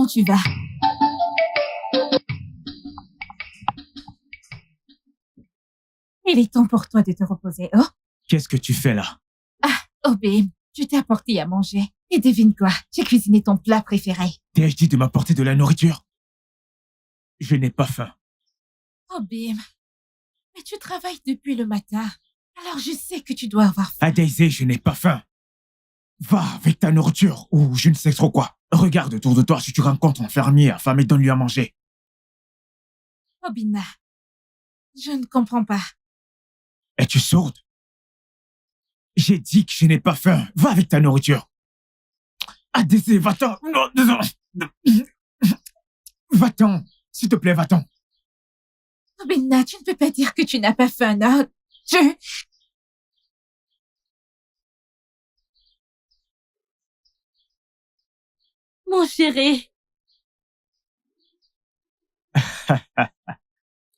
Comment tu vas? Il est temps pour toi de te reposer, oh? Qu'est-ce que tu fais là? Obim, je t'ai apporté à manger. Et devine quoi? J'ai cuisiné ton plat préféré. T'ai-je dit de m'apporter de la nourriture? Je n'ai pas faim. Obim, mais tu travailles depuis le matin. Alors je sais que tu dois avoir faim. Daisy, je n'ai pas faim. Va avec ta nourriture ou je ne sais trop quoi. Regarde autour de toi si tu rencontres un fermier affamé, donne-lui à manger. Obina, je ne comprends pas. Es-tu sourde? J'ai dit que je n'ai pas faim. Va avec ta nourriture. Daisy, va-t'en. Non, non, non. Va-t'en. S'il te plaît, va-t'en. Obina, tu ne peux pas dire que tu n'as pas faim, non? Mon chéri.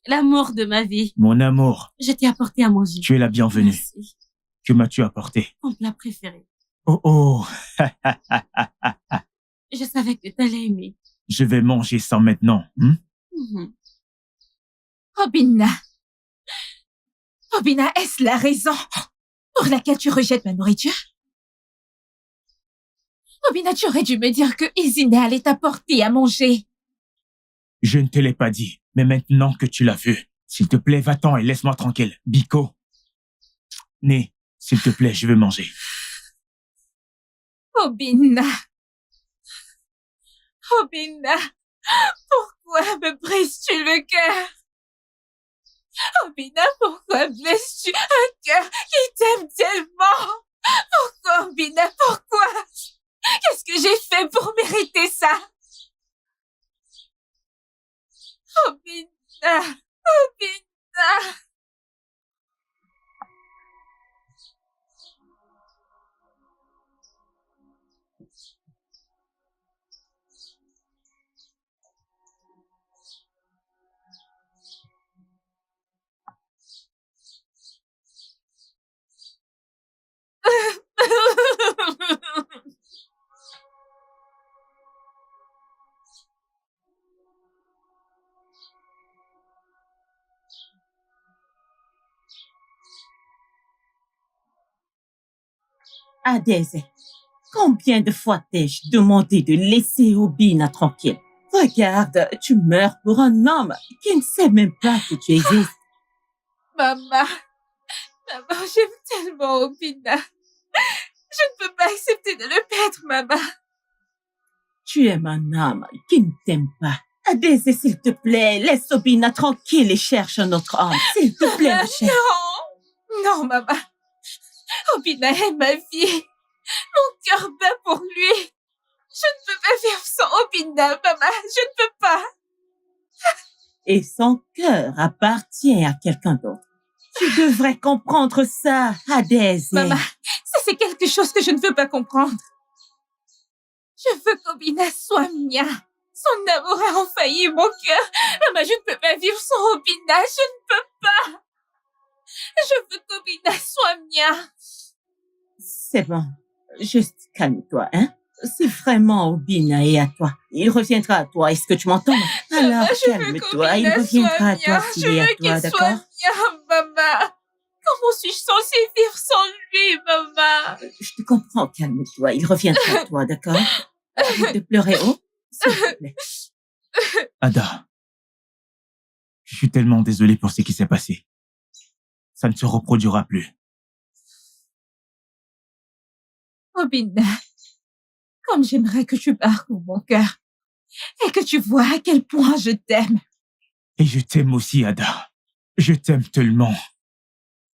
L'amour de ma vie. Mon amour. Je t'ai apporté à manger. Tu es la bienvenue. Merci. Que m'as-tu apporté? Mon plat préféré. Oh. Je savais que t'allais aimer. Je vais manger ça maintenant. Obina. Obina, est-ce la raison pour laquelle tu rejettes ma nourriture? Obina, tu aurais dû me dire que Izine allait t'apporter à manger. Je ne te l'ai pas dit, mais maintenant que tu l'as vu, s'il te plaît, va-t'en et laisse-moi tranquille. Biko. Né, s'il te plaît, je veux manger. Obina. Obina. Pourquoi me brises-tu le cœur? Obina, pourquoi blesses-tu un cœur qui t'aime tellement? Pourquoi, Obina, pourquoi? Qu'est-ce que j'ai fait pour mériter ça? Obina, Obina. Daisy, combien de fois t'ai-je demandé de laisser Obina tranquille? Regarde, tu meurs pour un homme qui ne sait même pas que tu existes. Maman, j'aime tellement Obina. Je ne peux pas accepter de le perdre, maman. Tu aimes un homme qui ne t'aime pas. Daisy, s'il te plaît, laisse Obina tranquille et cherche un autre homme. S'il te plaît, ma chère. Non, maman. Obina est ma vie. Mon cœur bat pour lui. Je ne peux pas vivre sans Obina, maman. Je ne peux pas. Et son cœur appartient à quelqu'un d'autre. Tu devrais comprendre ça, Daisy. Maman, ça c'est quelque chose que je ne veux pas comprendre. Je veux qu'Obina soit mien. Son amour a envahi mon cœur. Maman, je ne peux pas vivre sans Obina. Je ne peux pas. Je veux qu'Obina soit mien. C'est bon. Juste calme-toi, hein? Si vraiment Obina est à toi, il reviendra à toi. Est-ce que tu m'entends? Alors, calme-toi. Il reviendra à toi s'il est à toi, d'accord? Je veux qu'il soit mien, maman. Comment suis-je censée vivre sans lui, maman? Je te comprends, calme-toi. Il reviendra à toi, d'accord? Arrête de pleurer, oh, s'il te plaît. Ada, je suis tellement désolé pour ce qui s'est passé. Ça ne se reproduira plus. Obina, comme j'aimerais que tu parcours mon cœur et que tu vois à quel point je t'aime. Et je t'aime aussi, Ada. Je t'aime tellement.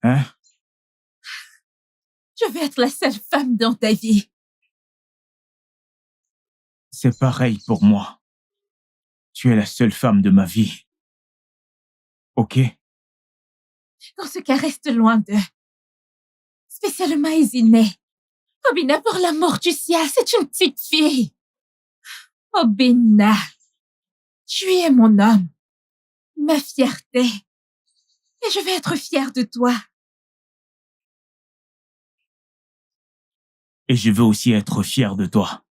Hein? Je veux être la seule femme dans ta vie. C'est pareil pour moi. Tu es la seule femme de ma vie. Ok? Dans ce cas, reste loin d'eux. Spécialement Izine. Obina, pour l'amour du ciel, c'est une petite fille. Obina, tu es mon homme, ma fierté. Et je vais être fière de toi. Et je veux aussi être fier de toi.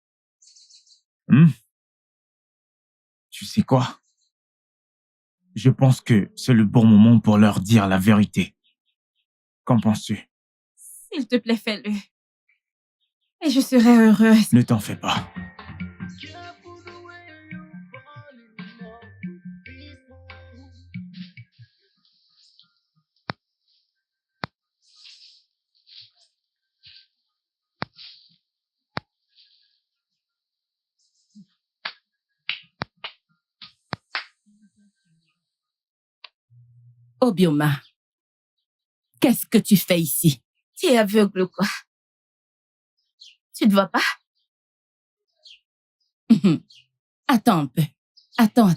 Tu sais quoi? Je pense que c'est le bon moment pour leur dire la vérité. Qu'en penses-tu? S'il te plaît, fais-le. Et je serai heureuse. Ne t'en fais pas. Obioma, qu'est-ce que tu fais ici? Tu es aveugle ou quoi? Tu ne vois pas? Attends un peu. Attends.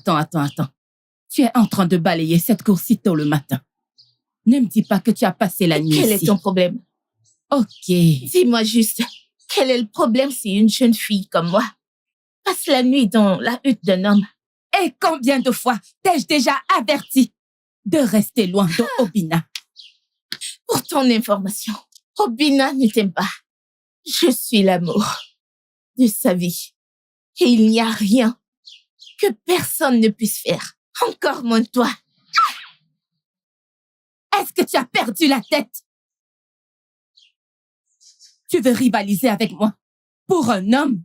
Tu es en train de balayer cette cour si tôt le matin. Ne me dis pas que tu as passé la nuit ici. Quel est ton problème? Ok. Dis-moi juste, quel est le problème si une jeune fille comme moi passe la nuit dans la hutte d'un homme? Et combien de fois t'ai-je déjà averti de rester loin de Obina? Pour ton information, Obina ne t'aime pas. Je suis l'amour de sa vie. Et il n'y a rien que personne ne puisse faire. Encore moins toi. Est-ce que tu as perdu la tête? Tu veux rivaliser avec moi pour un homme?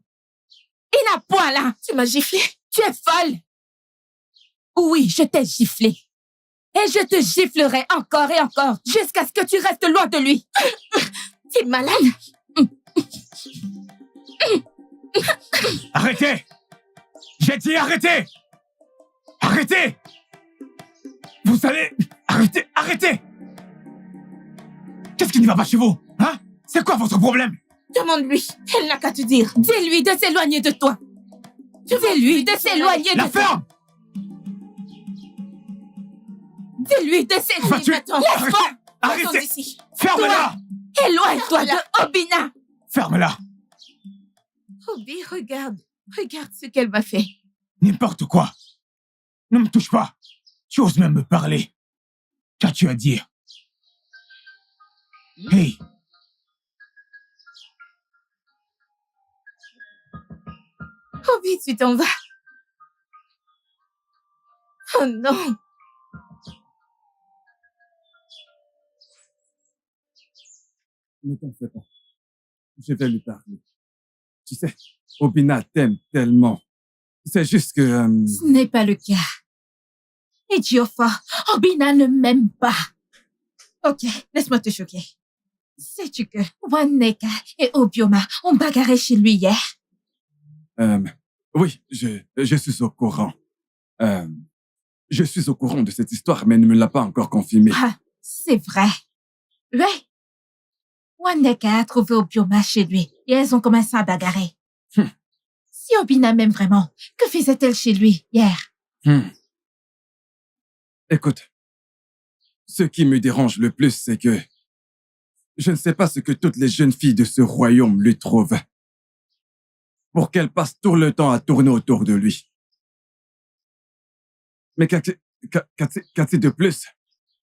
Il n'a point là. Tu m'as giflé. Tu es folle. Oui, je t'ai giflé. Et je te giflerai encore et encore jusqu'à ce que tu restes loin de lui. T'es malade? Arrêtez! J'ai dit arrêtez! Arrêtez! Vous allez... Arrêtez! Qu'est-ce qui ne va pas chez vous? Hein? C'est quoi votre problème? Demande-lui. Elle n'a qu'à te dire. Dis-lui de s'éloigner de toi. Dis-lui de s'éloigner de toi. La ferme! Dis-lui de s'éloigner. Laisse-moi. Arrêtez! Ici. Ferme-la! Éloigne-toi de Obina. Ferme-la! Obi, regarde ce qu'elle m'a fait. N'importe quoi. Ne me touche pas. Tu oses même me parler. Qu'as-tu à dire? Hey! Obi, tu t'en vas. Oh non. Ne t'en fais pas. Je vais lui parler. Tu sais, Obina t'aime tellement. C'est juste que... Ce n'est pas le cas. Ejiofor, Obina ne m'aime pas. Ok, laisse-moi te choquer. Sais-tu que Waneka et Obioma ont bagarré chez lui hier? Oui, je suis au courant. Je suis au courant de cette histoire, mais elle ne me l'a pas encore confirmé. Ah, c'est vrai. Oui. Waneka a trouvé Obioma chez lui et elles ont commencé à bagarrer. Si Obina m'aime vraiment, que faisait-elle chez lui hier? Écoute, ce qui me dérange le plus, c'est que je ne sais pas ce que toutes les jeunes filles de ce royaume lui trouvent pour qu'elle passe tout le temps à tourner autour de lui. Mais qu'a-t-il de plus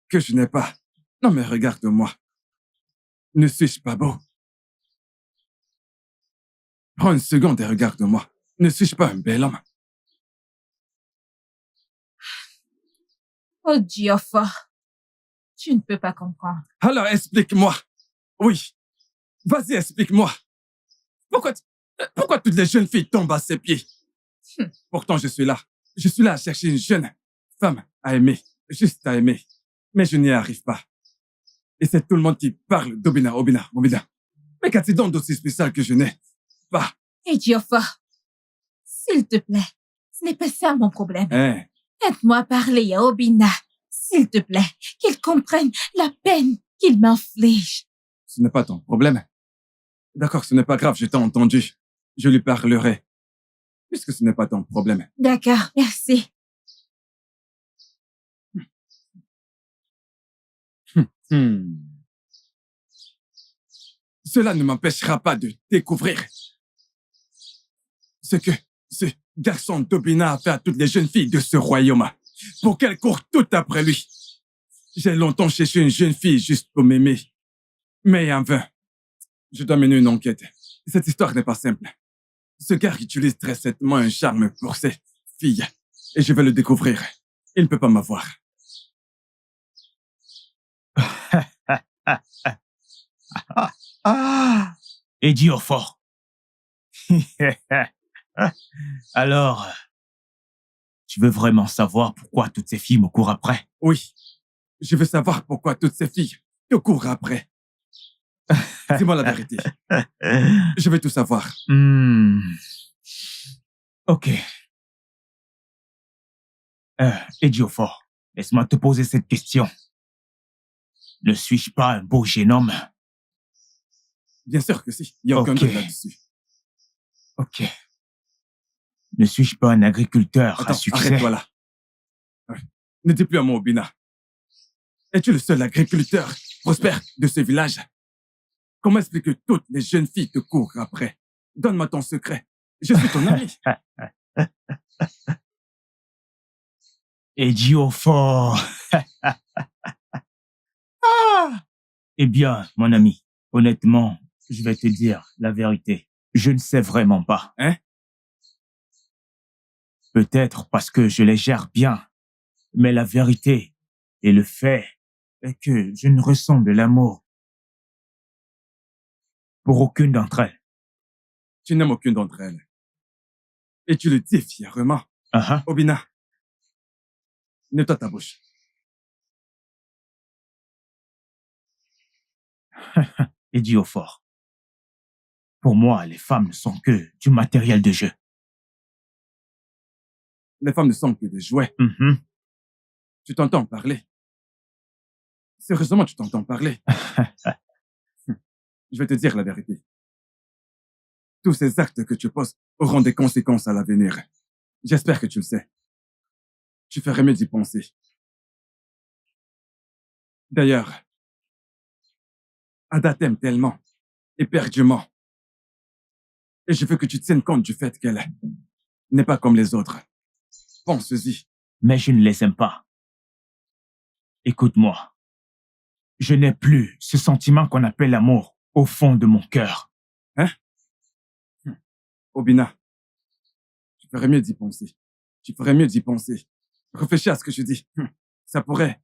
que je n'ai pas? Non mais regarde-moi. Ne suis-je pas beau? Prends une seconde et regarde-moi. Ne suis-je pas un bel homme? Oh, Ejiofor, tu ne peux pas comprendre. Alors explique-moi. Oui. Vas-y, explique-moi. Pourquoi toutes les jeunes filles tombent à ses pieds? Pourtant, je suis là. Je suis là à chercher une jeune femme à aimer. Juste à aimer. Mais je n'y arrive pas. Et c'est tout le monde qui parle d'Obina. Mais qu'a-t-il donc d'aussi spécial que je n'ai pas? Ejiofor, s'il te plaît, ce n'est pas ça mon problème. Hein? Aide-moi à parler à Obina, s'il te plaît, qu'il comprenne la peine qu'il m'inflige. Ce n'est pas ton problème. D'accord, ce n'est pas grave, je t'ai entendu. Je lui parlerai. Puisque ce n'est pas ton problème. D'accord, merci. Cela ne m'empêchera pas de découvrir ce que ce garçon d'Obina a fait à toutes les jeunes filles de ce royaume pour qu'elles courent toutes après lui. J'ai longtemps cherché une jeune fille juste pour m'aimer, mais en vain. Je dois mener une enquête. Cette histoire n'est pas simple. Ce gars utilise très certainement un charme pour ses filles. Et je vais le découvrir. Il ne peut pas m'avoir. Ejiofor. Alors, tu veux vraiment savoir pourquoi toutes ces filles me courent après? Oui. Je veux savoir pourquoi toutes ces filles te courent après. Dis-moi la vérité. Je veux tout savoir. Ok. Ejiofor, laisse-moi te poser cette question. Ne suis-je pas un beau jeune homme? Bien sûr que si. Il n'y a aucun doute là-dessus. Ok. Ne suis-je pas un agriculteur à succès? Arrête-toi là. Ne dis plus à moi, Obina. Es-tu le seul agriculteur prospère de ce village? Comment expliquer que toutes les jeunes filles te courent après? Donne-moi ton secret. Je suis ton ami. Ejiofor. Eh bien, mon ami, honnêtement, je vais te dire la vérité. Je ne sais vraiment pas. Hein? Peut-être parce que je les gère bien. Mais la vérité et le fait est que je ne ressens de l'amour pour aucune d'entre elles. Tu n'aimes aucune d'entre elles. Et tu le dis fièrement. Obina, nettoie ta bouche. Ejiofor. Pour moi, les femmes ne sont que du matériel de jeu. Les femmes ne sont que des jouets. Tu t'entends parler. Sérieusement, tu t'entends parler. Je vais te dire la vérité. Tous ces actes que tu poses auront des conséquences à l'avenir. J'espère que tu le sais. Tu ferais mieux d'y penser. D'ailleurs, Ada t'aime tellement, éperdument. Et je veux que tu tiennes compte du fait qu'elle n'est pas comme les autres. Pense-y. Mais je ne les aime pas. Écoute-moi. Je n'ai plus ce sentiment qu'on appelle l'amour au fond de mon cœur. Hein? Obina, tu ferais mieux d'y penser. Tu ferais mieux d'y penser. Réfléchis à ce que je dis. Ça pourrait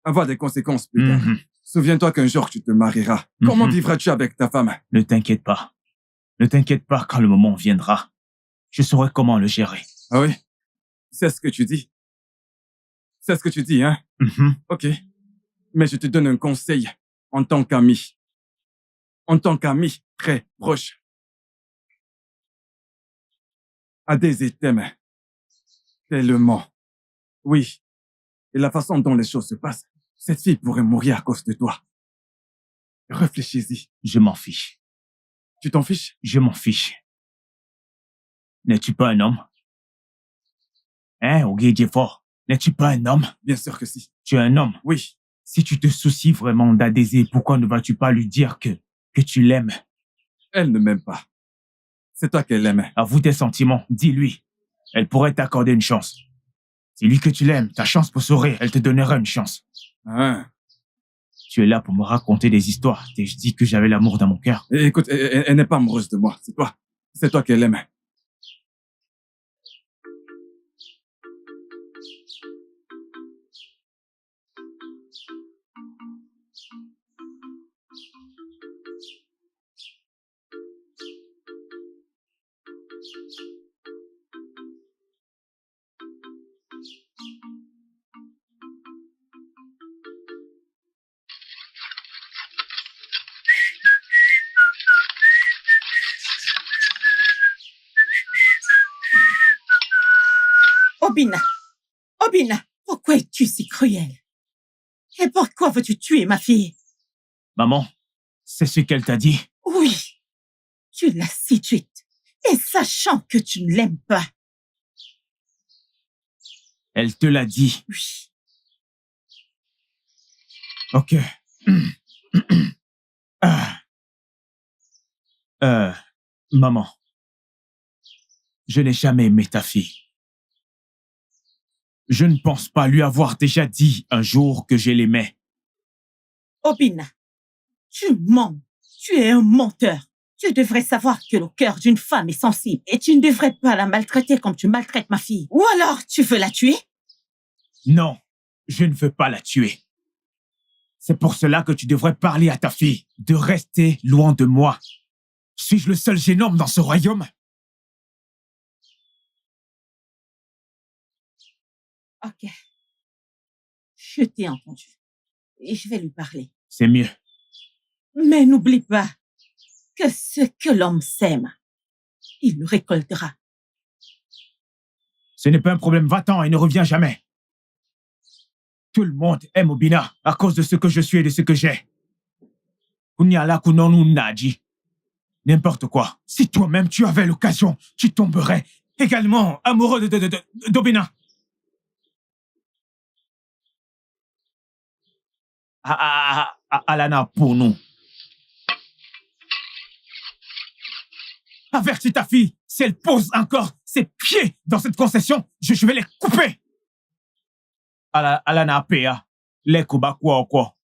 avoir des conséquences plus tard. Souviens-toi qu'un jour tu te marieras. Comment vivras-tu avec ta femme? Ne t'inquiète pas. Ne t'inquiète pas, quand le moment viendra. Je saurai comment le gérer. Ah oui? C'est ce que tu dis. C'est ce que tu dis, hein? Ok. Mais je te donne un conseil en tant qu'ami. En tant qu'ami très proche. Adésé t'aime tellement. Oui. Et la façon dont les choses se passent, cette fille pourrait mourir à cause de toi. Réfléchis-y. Je m'en fiche. Tu t'en fiches? Je m'en fiche. N'es-tu pas un homme? Hein, Ejiofor? N'es-tu pas un homme? Bien sûr que si. Tu es un homme? Oui. Si tu te soucies vraiment d'Adésé, pourquoi ne vas-tu pas lui dire que tu l'aimes? Elle ne m'aime pas. C'est toi qu'elle aime. Avoue tes sentiments, dis-lui. Elle pourrait t'accorder une chance. Dis-lui que tu l'aimes, ta chance pour sourire, elle te donnera une chance. Ah. Tu es là pour me raconter des histoires. Et je dis que j'avais l'amour dans mon cœur. Écoute, elle n'est pas amoureuse de moi, c'est toi. C'est toi qu'elle aime. Obina, Obina, pourquoi es-tu si cruel? Et pourquoi veux-tu tuer ma fille? Maman, c'est ce qu'elle t'a dit? Oui, tu l'as séduite, et sachant que tu ne l'aimes pas. Elle te l'a dit? Oui. Ok. Maman, je n'ai jamais aimé ta fille. Je ne pense pas lui avoir déjà dit un jour que je l'aimais. Obina, tu mens. Tu es un menteur. Tu devrais savoir que le cœur d'une femme est sensible et tu ne devrais pas la maltraiter comme tu maltraites ma fille. Ou alors, tu veux la tuer? Non, je ne veux pas la tuer. C'est pour cela que tu devrais parler à ta fille, de rester loin de moi. Suis-je le seul génome dans ce royaume? Ok. Je t'ai entendu. Et je vais lui parler. C'est mieux. Mais n'oublie pas que ce que l'homme sème, il le récoltera. Ce n'est pas un problème, va-t'en et ne reviens jamais. Tout le monde aime Obina à cause de ce que je suis et de ce que j'ai. Kunyala kunonu naji. N'importe quoi. Si toi-même tu avais l'occasion, tu tomberais également amoureux d'Obina. Alana pour nous. Avertis ta fille, si elle pose encore ses pieds dans cette concession, je vais les couper. Alana Pea, les kuba quoi.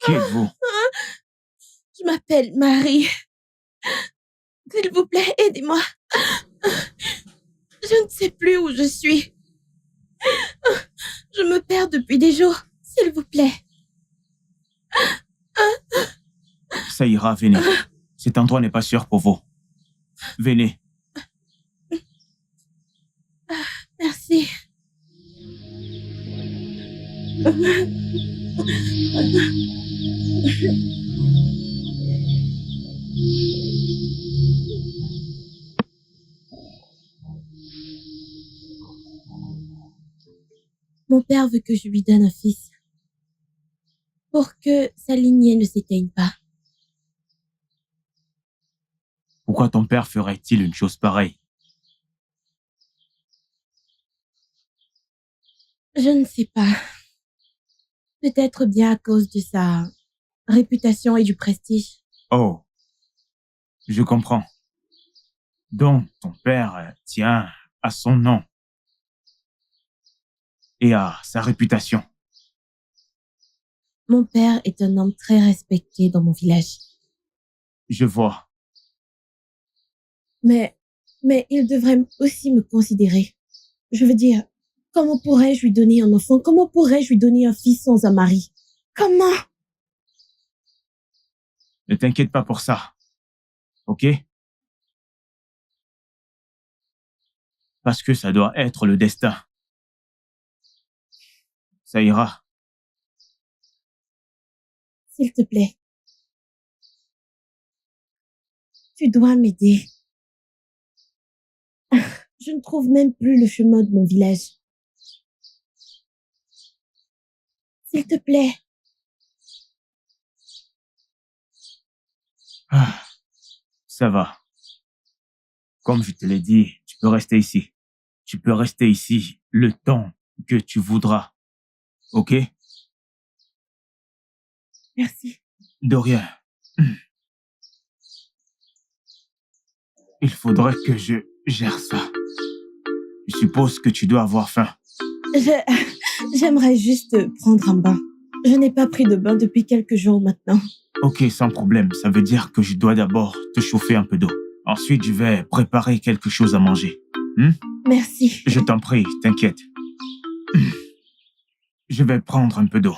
Qui êtes-vous? Je m'appelle Marie. S'il vous plaît, aidez-moi. Je ne sais plus où je suis. Je me perds depuis des jours. S'il vous plaît. Ça ira, venez. Cet endroit n'est pas sûr pour vous. Venez. Merci. Mon père veut que je lui donne un fils pour que sa lignée ne s'éteigne pas. Pourquoi ton père ferait-il une chose pareille? Je ne sais pas. Peut-être bien à cause de sa réputation et du prestige. Oh, je comprends. Donc, ton père tient à son nom et à sa réputation. Mon père est un homme très respecté dans mon village. Je vois. Mais il devrait aussi me considérer. Je veux dire, comment pourrais-je lui donner un enfant? Comment pourrais-je lui donner un fils sans un mari? Comment? Ne t'inquiète pas pour ça. Ok? Parce que ça doit être le destin. Ça ira. S'il te plaît. Tu dois m'aider. Je ne trouve même plus le chemin de mon village. S'il te plaît. Ah, ça va. Comme je te l'ai dit, tu peux rester ici. Tu peux rester ici le temps que tu voudras. Ok? Merci. De rien. Il faudrait que je gère ça. Je suppose que tu dois avoir faim. J'aimerais juste prendre un bain. Je n'ai pas pris de bain depuis quelques jours maintenant. Ok, sans problème. Ça veut dire que je dois d'abord te chauffer un peu d'eau. Ensuite, je vais préparer quelque chose à manger. Merci. Je t'en prie, t'inquiète. Je vais prendre un peu d'eau.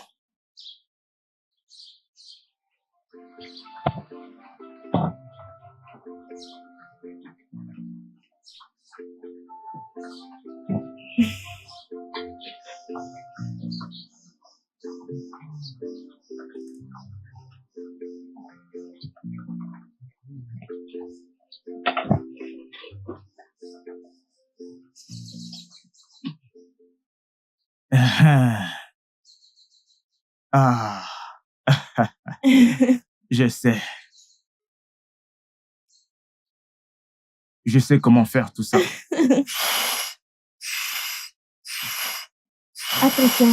Ah, je sais. Je sais comment faire tout ça. Attention.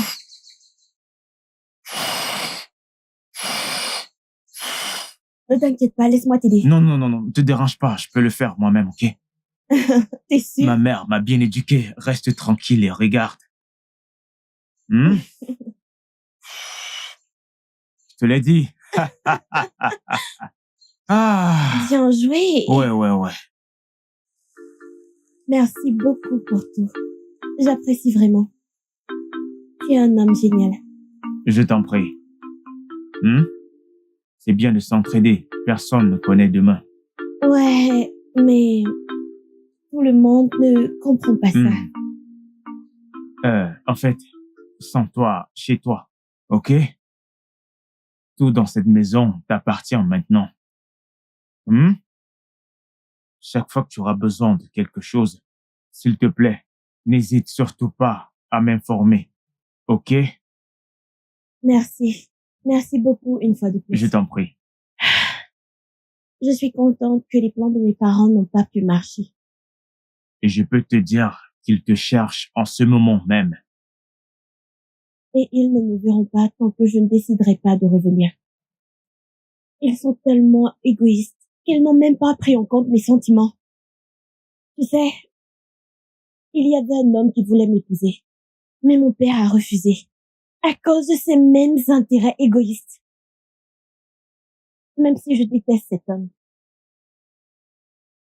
Ne t'inquiète pas, laisse-moi t'aider. Non, ne te dérange pas. Je peux le faire moi-même, ok? T'es sûr? Ma mère m'a bien éduqué. Reste tranquille et regarde. Je te l'ai dit. Ah. Bien joué. Ouais. Merci beaucoup pour tout. J'apprécie vraiment. Tu es un homme génial. Je t'en prie. C'est bien de s'entraider. Personne ne connaît demain. Ouais, mais tout le monde ne comprend pas ça. En fait, sans toi, chez toi, ok? Tout dans cette maison t'appartient maintenant. Chaque fois que tu auras besoin de quelque chose, s'il te plaît, n'hésite surtout pas à m'informer, ok? Merci. Merci beaucoup une fois de plus. Je t'en prie. Je suis contente que les plans de mes parents n'ont pas pu marcher. Et je peux te dire qu'ils te cherchent en ce moment même. Et ils ne me verront pas tant que je ne déciderai pas de revenir. Ils sont tellement égoïstes qu'ils n'ont même pas pris en compte mes sentiments. Tu sais, il y avait un homme qui voulait m'épouser, mais mon père a refusé, à cause de ses mêmes intérêts égoïstes. Même si je déteste cet homme.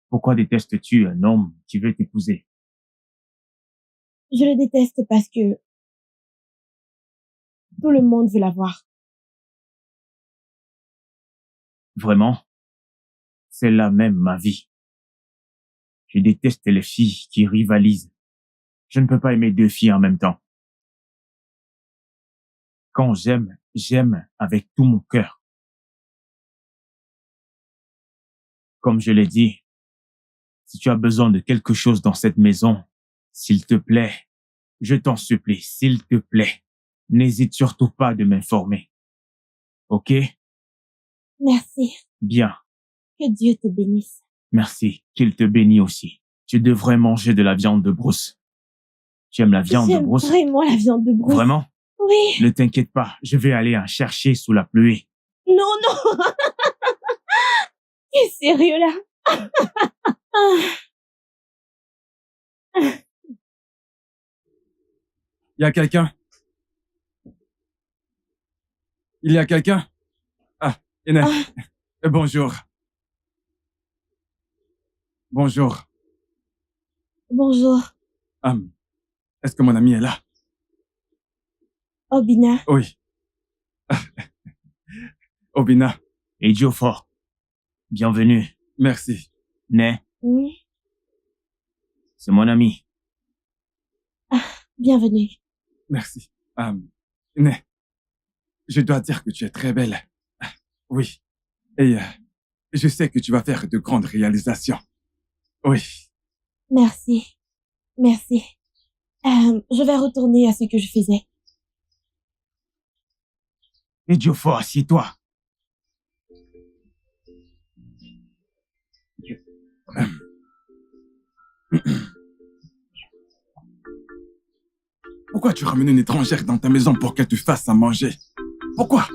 Pourquoi détestes-tu un homme qui veut t'épouser? Je le déteste parce que tout le monde veut l'avoir. Vraiment? C'est là même ma vie. Je déteste les filles qui rivalisent. Je ne peux pas aimer deux filles en même temps. Quand j'aime, j'aime avec tout mon cœur. Comme je l'ai dit, si tu as besoin de quelque chose dans cette maison, s'il te plaît, je t'en supplie, s'il te plaît, n'hésite surtout pas de m'informer. Ok? Merci. Bien. Que Dieu te bénisse. Merci. Qu'il te bénisse aussi. Tu devrais manger de la viande de brousse. Tu aimes la viande de brousse? J'aime vraiment la viande de brousse. Vraiment? Oui. Ne t'inquiète pas, je vais aller en chercher sous la pluie. Non, non. Tu es sérieux là? Il y a quelqu'un? Il y a quelqu'un? Ah, Inès. Bonjour. Bonjour. Bonjour. Est-ce que mon ami est là? Obina. Oui. Obina. Ejiofor, bienvenue. Merci. Né, Oui. c'est mon ami. Bienvenue. Merci. Né, je dois dire que tu es très belle. Oui. Et je sais que tu vas faire de grandes réalisations. Oui. Merci. Merci. Je vais retourner à ce que je faisais. Ejiofor, assieds-toi. Pourquoi tu ramènes une étrangère dans ta maison pour qu'elle te fasse à manger? Pourquoi?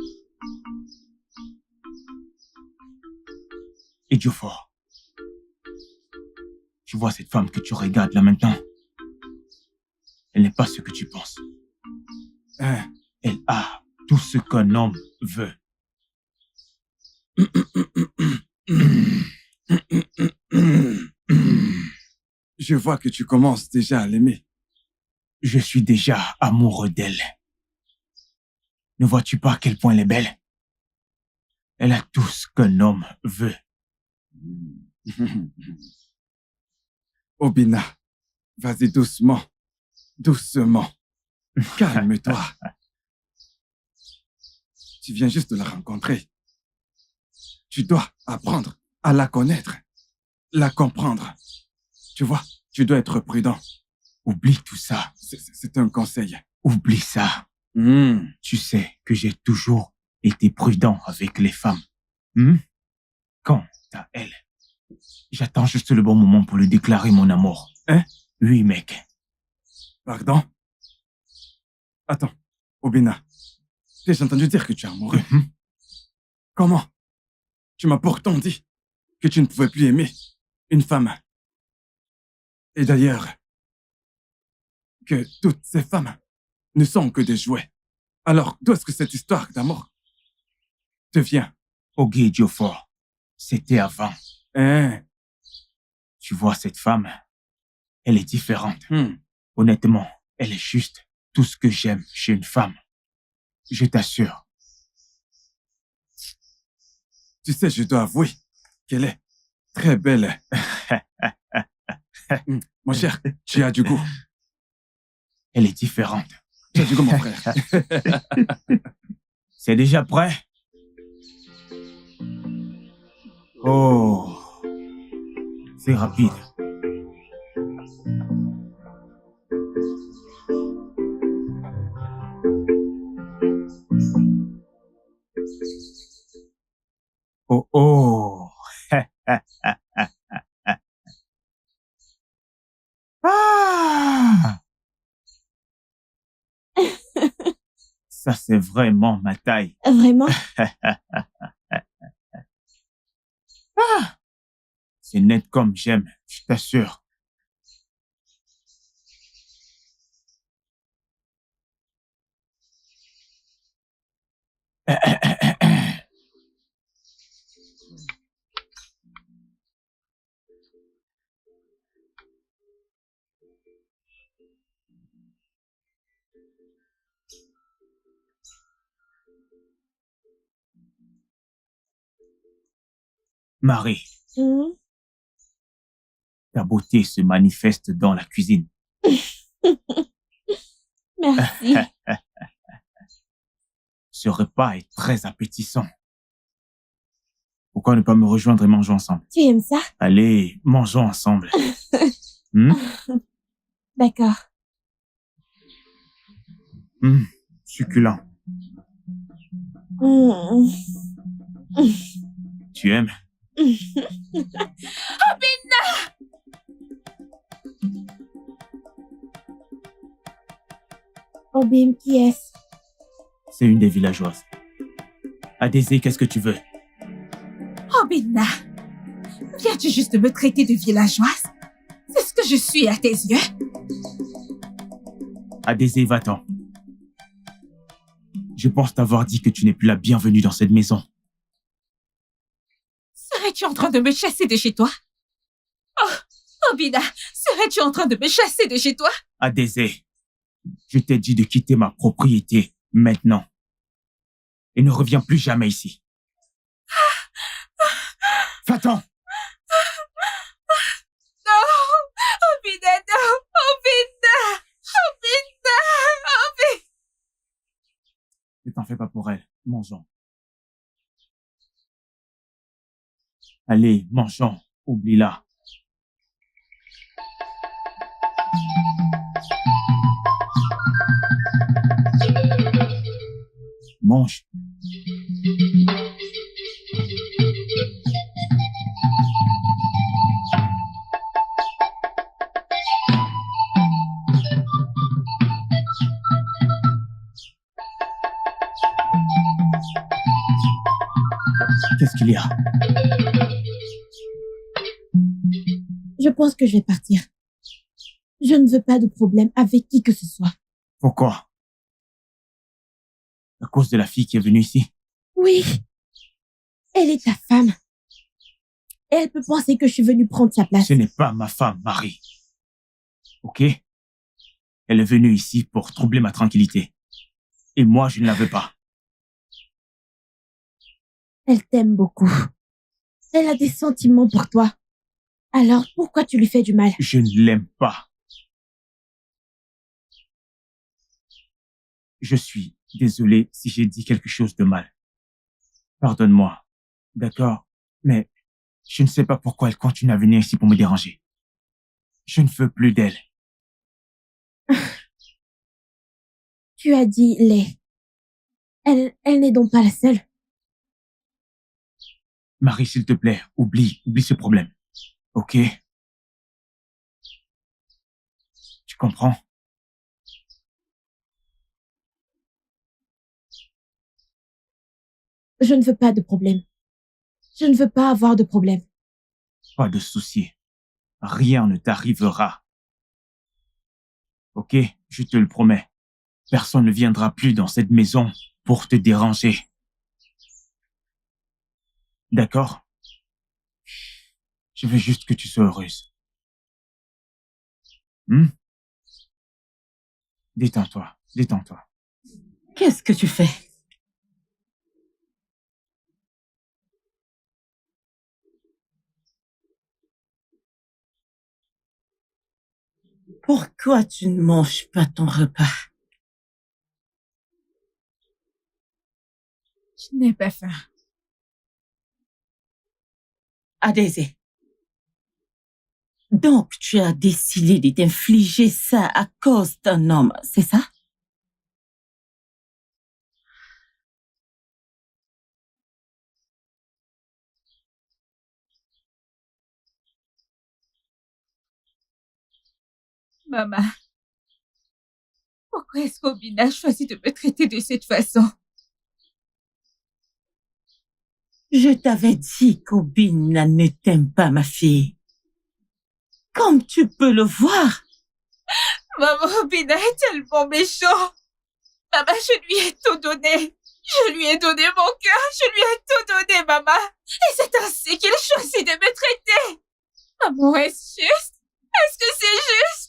Ejiofor, tu vois cette femme que tu regardes là maintenant? Elle n'est pas ce que tu penses. Elle a tout ce qu'un homme veut. Je vois que tu commences déjà à l'aimer. Je suis déjà amoureux d'elle. Ne vois-tu pas à quel point elle est belle? Elle a tout ce qu'un homme veut. Obina, vas-y doucement. Doucement. Calme-toi. Tu viens juste de la rencontrer. Tu dois apprendre à la connaître, la comprendre. Tu vois, tu dois être prudent. Oublie tout ça. C'est un conseil. Oublie ça. Tu sais que j'ai toujours été prudent avec les femmes. Quant à elle, j'attends juste le bon moment pour lui déclarer mon amour. Hein? Oui, mec. Pardon? Attends, Obina. J'ai entendu dire que tu es amoureux. Comment? Tu m'as pourtant dit que tu ne pouvais plus aimer une femme. Et d'ailleurs, que toutes ces femmes ne sont que des jouets. Alors, d'où est-ce que cette histoire d'amour te vient? Ogi Ejiofor, c'était avant. Hein? Tu vois cette femme, elle est différente. Honnêtement, elle est juste tout ce que j'aime chez une femme. Je t'assure. Tu sais, je dois avouer qu'elle est très belle. Mon cher, tu as du goût. Elle est différente. Tu as du goût, mon frère. C'est déjà prêt? Oh, c'est rapide. Oh, oh. Ah! Ça, c'est vraiment ma taille. Vraiment? C'est net comme j'aime, je t'assure. Marie, ta beauté se manifeste dans la cuisine. Merci. Ce repas est très appétissant. Pourquoi ne pas me rejoindre et manger ensemble? Tu aimes ça? Allez, mangeons ensemble. D'accord. Succulent. Tu aimes? Obina! Obim, qui est-ce? C'est une des villageoises. Adésée, qu'est-ce que tu veux? Obina, viens-tu juste me traiter de villageoise? C'est ce que je suis à tes yeux? Adésée, va-t'en. Je pense t'avoir dit que tu n'es plus la bienvenue dans cette maison. Serais-tu en train de me chasser de chez toi? Oh, Obina, serais-tu en train de me chasser de chez toi? Adésée, je t'ai dit de quitter ma propriété maintenant. Et ne reviens plus jamais ici. Va-t'en! Non! Obina, non! Obina! Obina! Obina! Ne t'en fais pas pour elle. Mangeons. Allez, mangeons. Oublie-la. Mange. Qu'est-ce qu'il y a? Je pense que je vais partir. Je ne veux pas de problème avec qui que ce soit. Pourquoi? À cause de la fille qui est venue ici? Oui. Elle est ta femme. Et elle peut penser que je suis venue prendre sa place. Ce n'est pas ma femme, Marie. Ok? Elle est venue ici pour troubler ma tranquillité. Et moi, je ne la veux pas. Elle t'aime beaucoup. Elle a des sentiments pour toi. Alors, pourquoi tu lui fais du mal? Je ne l'aime pas. Je suis désolé si j'ai dit quelque chose de mal. Pardonne-moi. D'accord? Mais je ne sais pas pourquoi elle continue à venir ici pour me déranger. Je ne veux plus d'elle. Tu as dit les. Elle n'est donc pas la seule. Marie, s'il te plaît, oublie ce problème. Ok? Tu comprends? Je ne veux pas de problème. Je ne veux pas avoir de problème. Pas de souci. Rien ne t'arrivera. Ok? Je te le promets. Personne ne viendra plus dans cette maison pour te déranger. D'accord? Je veux juste que tu sois heureuse. Détends-toi, détends-toi. Qu'est-ce que tu fais? Pourquoi tu ne manges pas ton repas? Je n'ai pas faim. Adésée. Donc, tu as décidé de t'infliger ça à cause d'un homme, c'est ça? Maman, pourquoi est-ce qu'Obina a choisi de me traiter de cette façon? Je t'avais dit qu'Obina ne t'aime pas, ma fille. Comme tu peux le voir. Maman, Obina est tellement méchant. Maman, je lui ai tout donné. Je lui ai donné mon cœur. Je lui ai tout donné, maman. Et c'est ainsi qu'il choisit de me traiter. Maman, est-ce juste? Est-ce que c'est juste?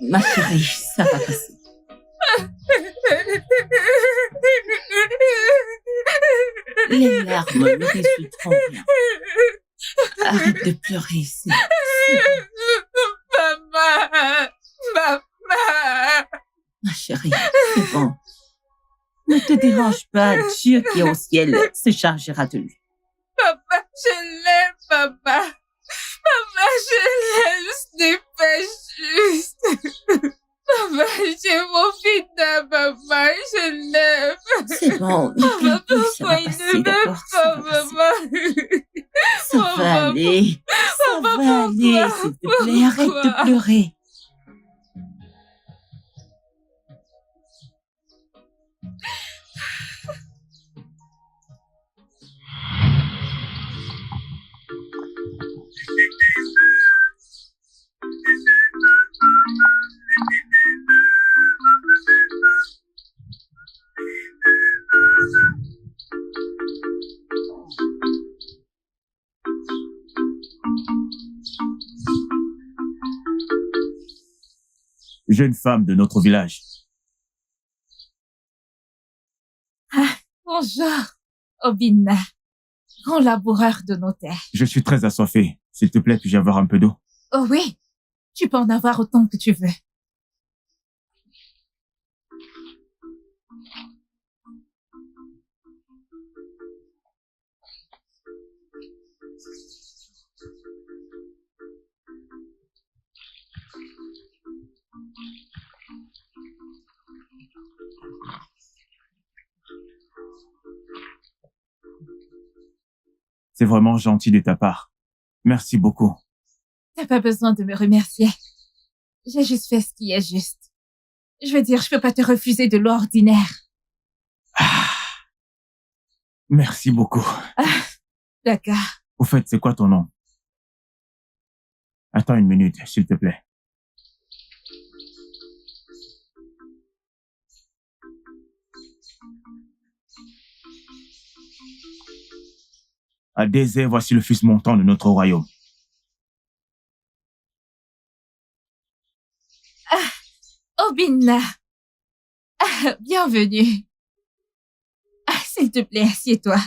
Ma chérie, ça va passer. Les larmes ne résoudront rien. Arrête de pleurer, c'est bon. Maman! Maman! Ma chérie, c'est bon. Ne te dérange pas, Dieu qui est au ciel se chargera de lui. Papa, je l'aime, papa. Maman, je l'aime, ce n'est pas juste. Maman, j'ai mon fils, maman, je l'aime. C'est bon, ne pleure plus, ça va passer, d'accord? Ça va passer. Ça va aller. Ça va aller, s'il te plaît, arrête de pleurer. jeune femme de notre village. Ah, bonjour, Obina, grand laboureur de nos terres. Je suis très assoiffé. S'il te plaît, puis-je avoir un peu d'eau? Oh oui, tu peux en avoir autant que tu veux. C'est vraiment gentil de ta part. Merci beaucoup. T'as pas besoin de me remercier. J'ai juste fait ce qui est juste. Je veux dire, je peux pas te refuser de l'eau ordinaire. Ah, merci beaucoup. Ah, d'accord. Au fait, c'est quoi ton nom? Attends une minute, s'il te plaît. À Désert, voici le fils montant de notre royaume. Ah, Obina. Ah, bienvenue. Ah, s'il te plaît, assieds-toi.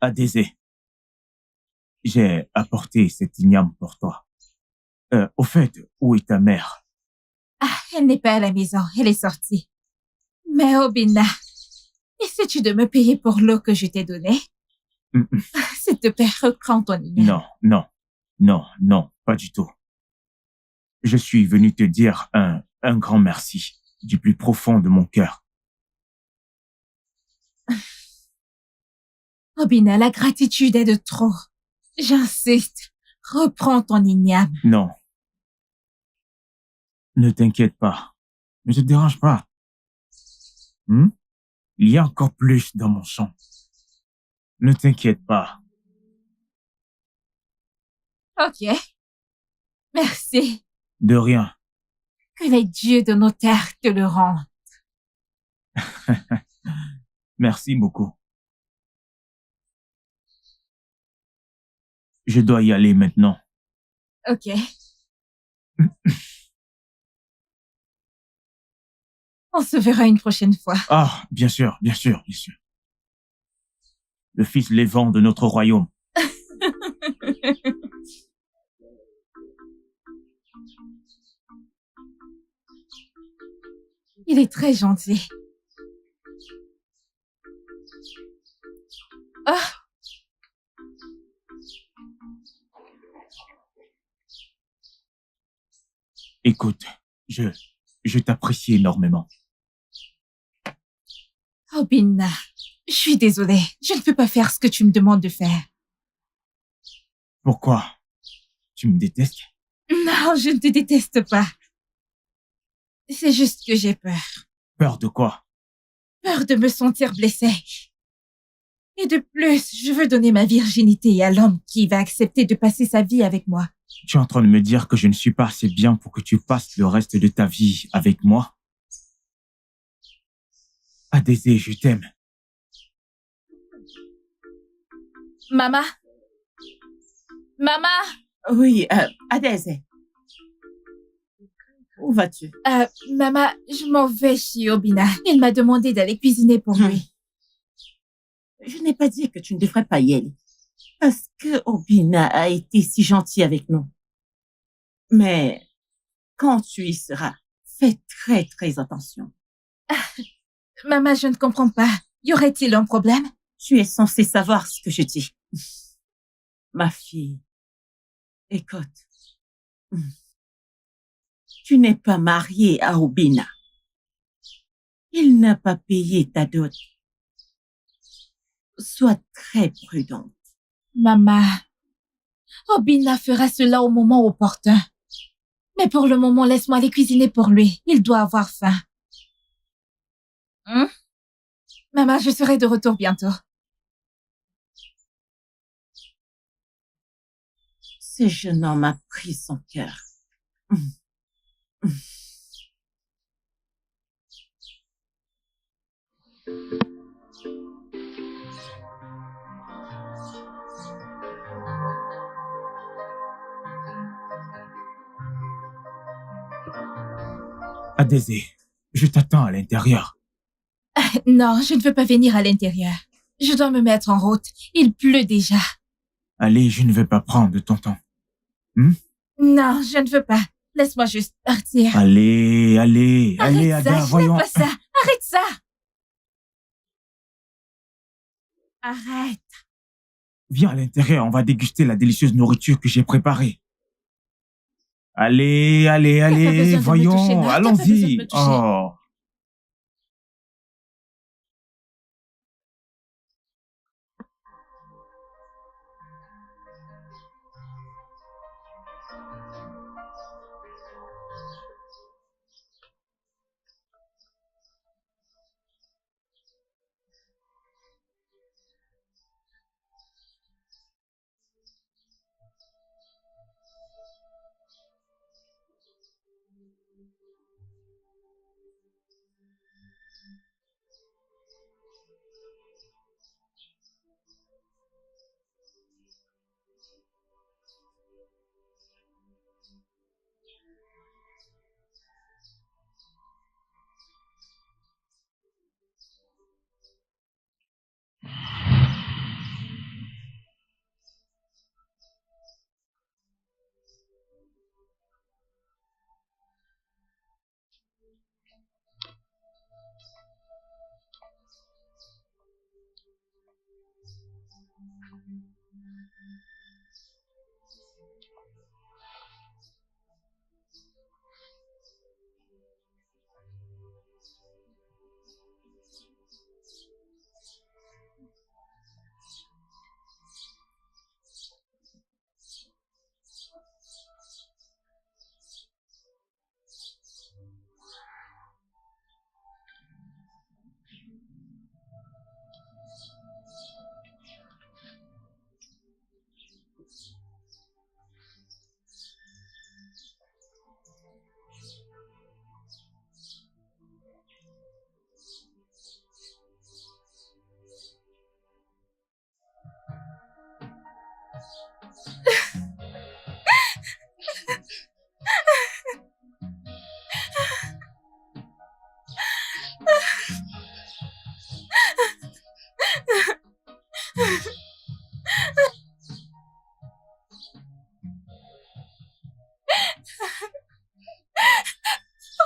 Adésé, j'ai apporté cette igname pour toi. Au fait, où est ta mère? Ah, elle n'est pas à la maison, elle est sortie. Mais Obina, essaies-tu de me payer pour l'eau que je t'ai donnée? S'il te plaît, reprends ton igname. Non, pas du tout. Je suis venu te dire un grand merci, du plus profond de mon cœur. Obina, la gratitude est de trop. J'insiste, reprends ton igname. Non. Ne t'inquiète pas. Ne te dérange pas. Il y a encore plus dans mon champ. Ne t'inquiète pas. Ok. Merci. De rien. Que les dieux de nos terres te le rendent. Merci beaucoup. Je dois y aller maintenant. Ok. On se verra une prochaine fois. Ah, bien sûr. Le fils lévant de notre royaume. Il est très gentil. Ah! Écoute, je t'apprécie énormément. Obina, je suis désolée. Je ne peux pas faire ce que tu me demandes de faire. Pourquoi? Tu me détestes? Non, je ne te déteste pas. C'est juste que j'ai peur. Peur de quoi? Peur de me sentir blessée. Et de plus, je veux donner ma virginité à l'homme qui va accepter de passer sa vie avec moi. Tu es en train de me dire que je ne suis pas assez bien pour que tu passes le reste de ta vie avec moi? Adésé, je t'aime. Maman? Maman? Oui, Adésé. Où vas-tu? Maman, je m'en vais chez Obina. Il m'a demandé d'aller cuisiner pour lui. Je n'ai pas dit que tu ne devrais pas y aller. Parce que Obina a été si gentil avec nous. Mais quand tu y seras, fais très, très attention. Maman, je ne comprends pas. Y aurait-il un problème? Tu es censée savoir ce que je dis. Ma fille, écoute. Tu n'es pas mariée à Obina. Il n'a pas payé ta dot. Sois très prudente. Maman, Obina fera cela au moment opportun. Mais pour le moment, laisse-moi aller cuisiner pour lui. Il doit avoir faim. Maman, je serai de retour bientôt. Ce jeune homme a pris son cœur. Adésé, je t'attends à l'intérieur. Non, je ne veux pas venir à l'intérieur. Je dois me mettre en route. Il pleut déjà. Allez, je ne veux pas prendre ton temps. Non, je ne veux pas. Laisse-moi juste partir. Allez, Arrête Ada, ça, voyons. je n'aime pas ça. Arrête ça. Arrête. Viens à l'intérieur, on va déguster la délicieuse nourriture que j'ai préparée. Allez, T'as pas besoin de me toucher, voyons, non, t'as pas besoin de allons-y. me toucher. Oh.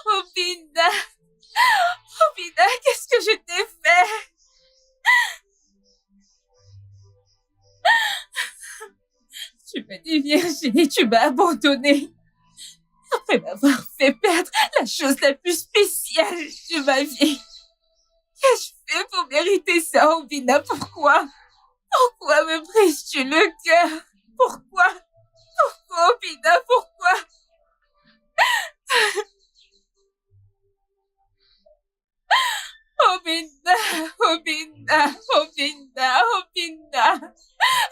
Obina. Obina, qu'est-ce que je t'ai fait? Tu m'as déviergée et tu m'as abandonnée. Après m'avoir fait perdre la chose la plus spéciale de ma vie. Qu'ai-je fait pour mériter ça, Obina? Pourquoi? Pourquoi me brises-tu le cœur? Pourquoi? Pourquoi, Obina? Pourquoi? Obina, Obina, Obina, Obina.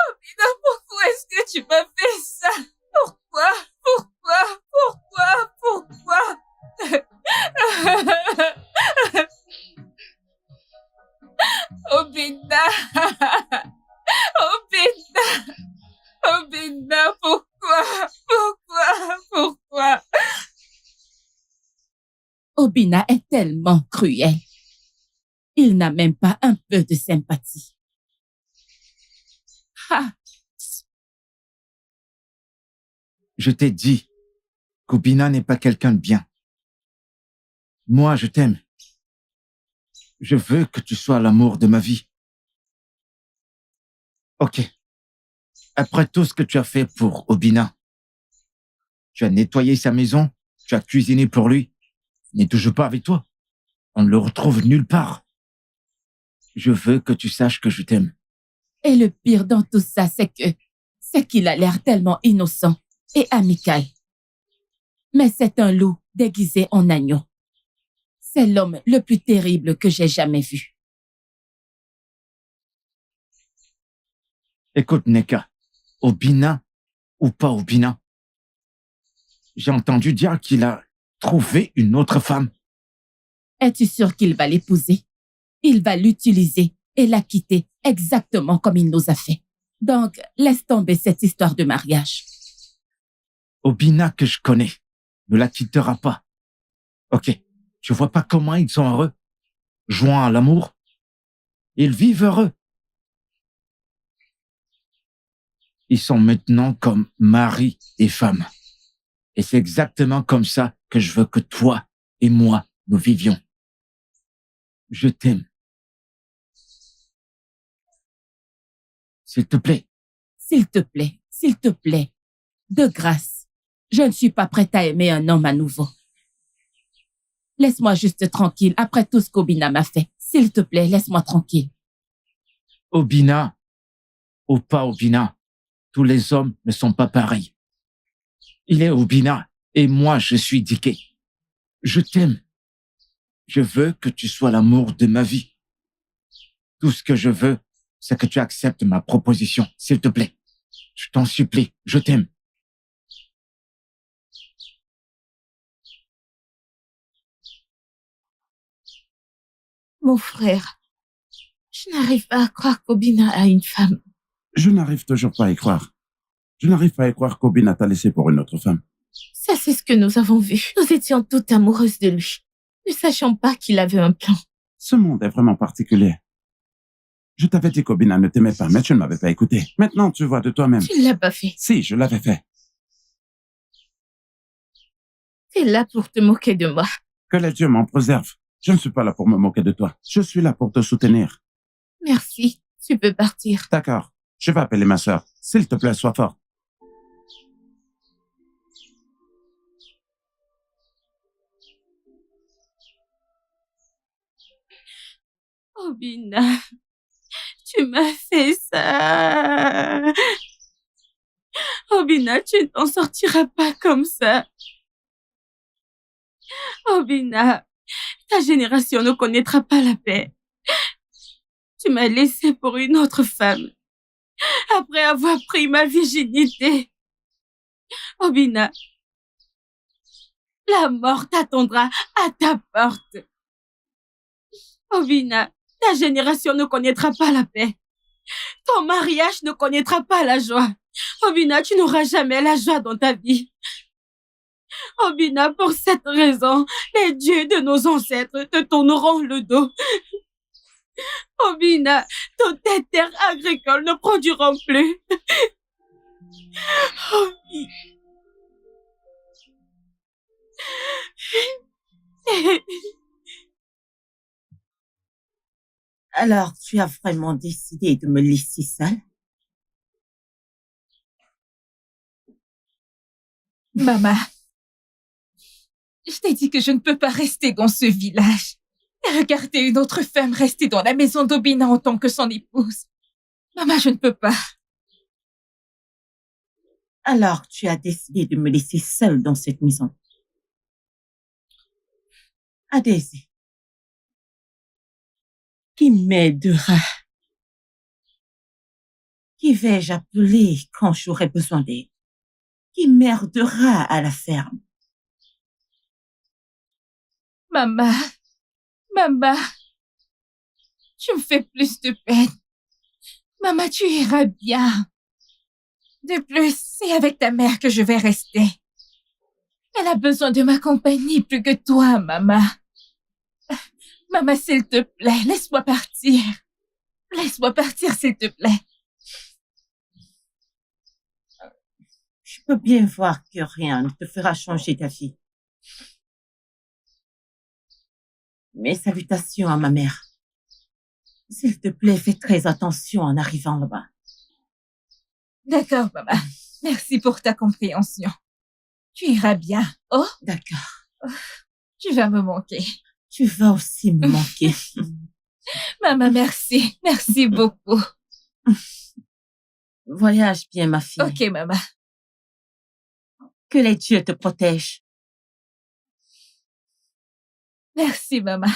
Obina, pourquoi est-ce que tu m'as fait ça? Pourquoi? Pourquoi? Pourquoi? Pourquoi? Obina! Obina! Obina, pourquoi? Pourquoi? Pourquoi? Obina est tellement cruel. Il n'a même pas un peu de sympathie. Ah, Je t'ai dit qu'Obina n'est pas quelqu'un de bien. Moi, je t'aime. Je veux que tu sois l'amour de ma vie. Ok. Après tout ce que tu as fait pour Obina, tu as nettoyé sa maison, tu as cuisiné pour lui, il n'est toujours pas avec toi. On ne le retrouve nulle part. Je veux que tu saches que je t'aime. Et le pire dans tout ça, c'est qu'il a l'air tellement innocent et amical. Mais c'est un loup déguisé en agneau. C'est l'homme le plus terrible que j'ai jamais vu. Écoute, Neka, Obina ou pas Obina, j'ai entendu dire qu'il a trouvé une autre femme. Es-tu sûr qu'il va l'épouser? il va l'utiliser et la quitter exactement comme il nous a fait. Donc, laisse tomber cette histoire de mariage. Obina que je connais ne la quittera pas. Ok, je vois pas comment ils sont heureux. Joints à l'amour, ils vivent heureux. Ils sont maintenant comme mari et femme. Et c'est exactement comme ça que je veux que toi et moi, nous vivions. Je t'aime. S'il te plaît. S'il te plaît, s'il te plaît. De grâce, je ne suis pas prête à aimer un homme à nouveau. Laisse-moi juste tranquille après tout ce qu'Obina m'a fait. S'il te plaît, laisse-moi tranquille. Obina, ou pas Obina, tous les hommes ne sont pas pareils. Il est Obina et moi je suis Diké. Je t'aime. Je veux que tu sois l'amour de ma vie. Tout ce que je veux, c'est que tu acceptes ma proposition, s'il te plaît. Je t'en supplie, je t'aime. Mon frère, je n'arrive pas à croire qu'Obina a une femme. Je n'arrive toujours pas à y croire. Je n'arrive pas à y croire qu'Obina t'a laissé pour une autre femme. Ça, c'est ce que nous avons vu. Nous étions toutes amoureuses de lui, ne sachant pas qu'il avait un plan. Ce monde est vraiment particulier. Je t'avais dit qu'Obina ne t'aimait pas, mais tu ne m'avais pas écouté. Maintenant, tu vois de toi-même. Tu ne l'as pas fait. Si, je l'avais fait. T'es là pour te moquer de moi. Que les dieux m'en préservent. Je ne suis pas là pour me moquer de toi. Je suis là pour te soutenir. Merci, tu peux partir. D'accord. Je vais appeler ma sœur. S'il te plaît, sois fort. Obina, tu m'as fait ça. Obina, tu n'en sortiras pas comme ça. Obina, ta génération ne connaîtra pas la paix. Tu m'as laissé pour une autre femme, après avoir pris ma virginité. Obina, la mort t'attendra à ta porte. Obina, ta génération ne connaîtra pas la paix. Ton mariage ne connaîtra pas la joie. Obina, tu n'auras jamais la joie dans ta vie. Obina, pour cette raison, les dieux de nos ancêtres te tourneront le dos. Obina, toutes tes terres agricoles ne produiront plus. Alors, tu as vraiment décidé de me laisser seule? Maman, je t'ai dit que je ne peux pas rester dans ce village et regarder une autre femme rester dans la maison d'Obina en tant que son épouse. Maman, je ne peux pas. Alors, tu as décidé de me laisser seule dans cette maison. Adésie, qui m'aidera? Qui vais-je appeler quand j'aurai besoin d'aide? Qui m'aidera à la ferme? Maman, tu me fais plus de peine. Maman, tu iras bien. De plus, c'est avec ta mère que je vais rester. Elle a besoin de ma compagnie plus que toi, maman. Maman, s'il te plaît, laisse-moi partir. Laisse-moi partir, s'il te plaît. Je peux bien voir que rien ne te fera changer ta vie. Mes salutations à ma mère. S'il te plaît, fais très attention en arrivant là-bas. D'accord, maman. Merci pour ta compréhension. Tu iras bien. Oh, D'accord. tu vas me manquer. Tu vas aussi me manquer. Maman, merci. Merci beaucoup. Voyage bien, ma fille. Ok, maman. Que les dieux te protègent. Merci, maman.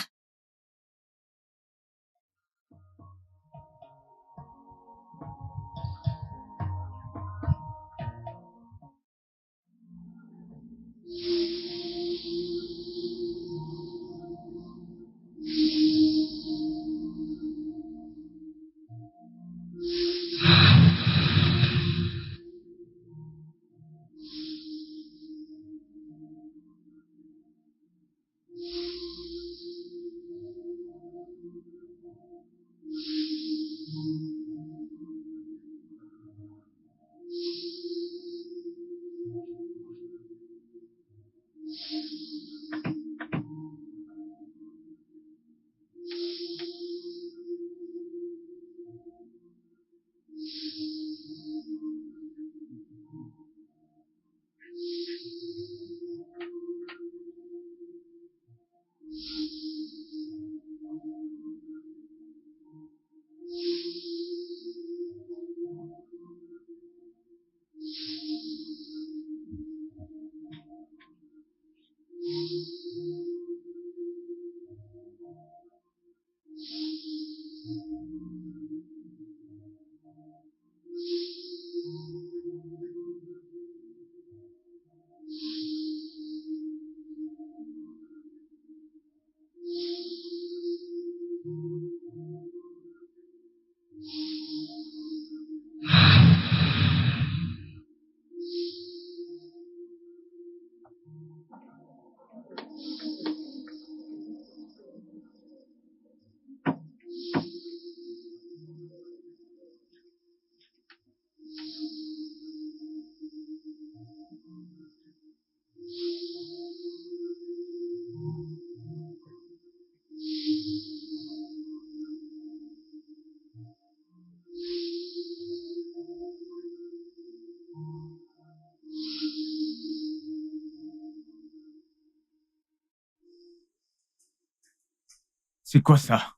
C'est quoi ça?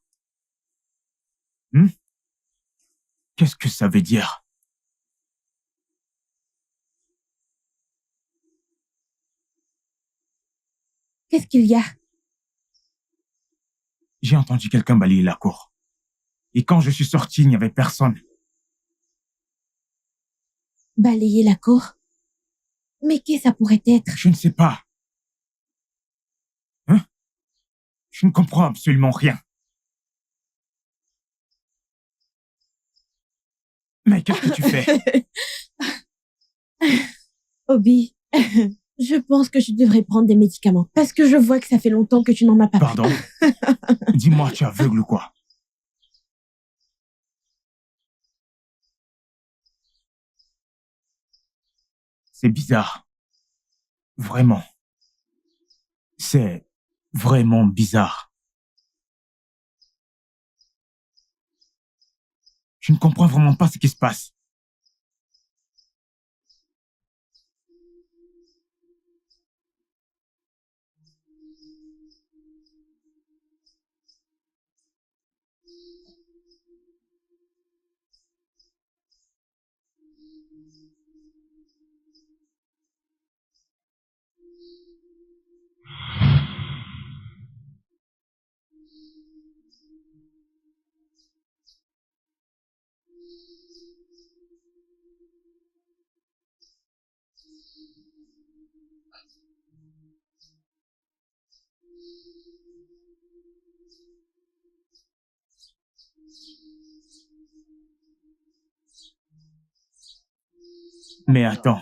Qu'est-ce que ça veut dire? Qu'est-ce qu'il y a? J'ai entendu quelqu'un balayer la cour. Et quand je suis sorti, il n'y avait personne. Balayer la cour? Mais qui ça pourrait être? Je ne sais pas. Je ne comprends absolument rien. Mais qu'est-ce que tu fais? Obi, je pense que je devrais prendre des médicaments. Parce que je vois que ça fait longtemps que tu n'en as pas pris. Pardon? Dis-moi, tu es aveugle ou quoi? C'est bizarre. Vraiment. C'est vraiment bizarre. Je ne comprends vraiment pas ce qui se passe. Mais attends.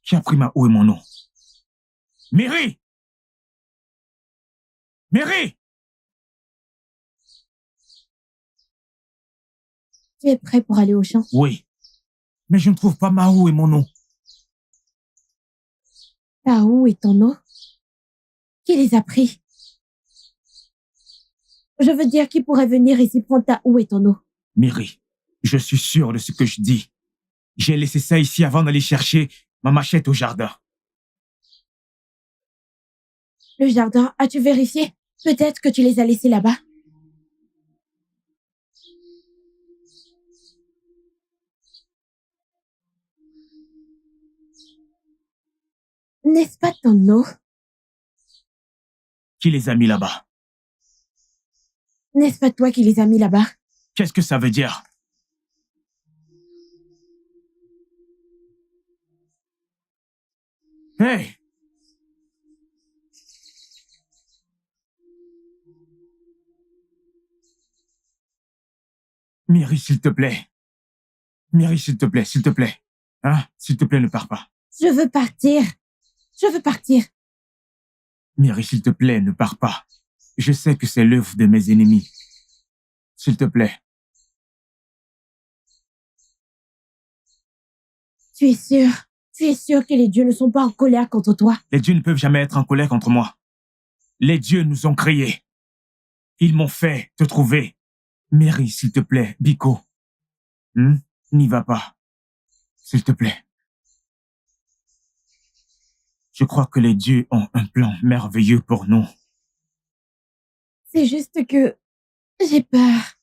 Qui a pris ma eau et mon eau? Mary! Mary! Tu es prêt pour aller au champ? Oui. Mais je ne trouve pas ma eau et mon eau. Ta eau et ton eau? Qui les a pris? Je veux dire, qui pourrait venir ici prendre ta eau et ton eau? Mary, je suis sûr de ce que je dis. J'ai laissé ça ici avant d'aller chercher ma machette au jardin. Le jardin, as-tu vérifié? Peut-être que tu les as laissés là-bas. N'est-ce pas ton eau? Qui les a mis là-bas? N'est-ce pas toi qui les as mis là-bas? Qu'est-ce que ça veut dire? Hey! Mary, s'il te plaît. Mary, s'il te plaît, s'il te plaît. Hein? S'il te plaît, ne pars pas. Je veux partir. Je veux partir. Mary, s'il te plaît, ne pars pas. Je sais que c'est l'œuvre de mes ennemis. S'il te plaît. Tu es sûr? Tu es sûr que les dieux ne sont pas en colère contre toi? Les dieux ne peuvent jamais être en colère contre moi. Les dieux nous ont créés. Ils m'ont fait te trouver. Mary, s'il te plaît, Biko. N'y va pas. S'il te plaît. Je crois que les dieux ont un plan merveilleux pour nous. C'est juste que j'ai peur.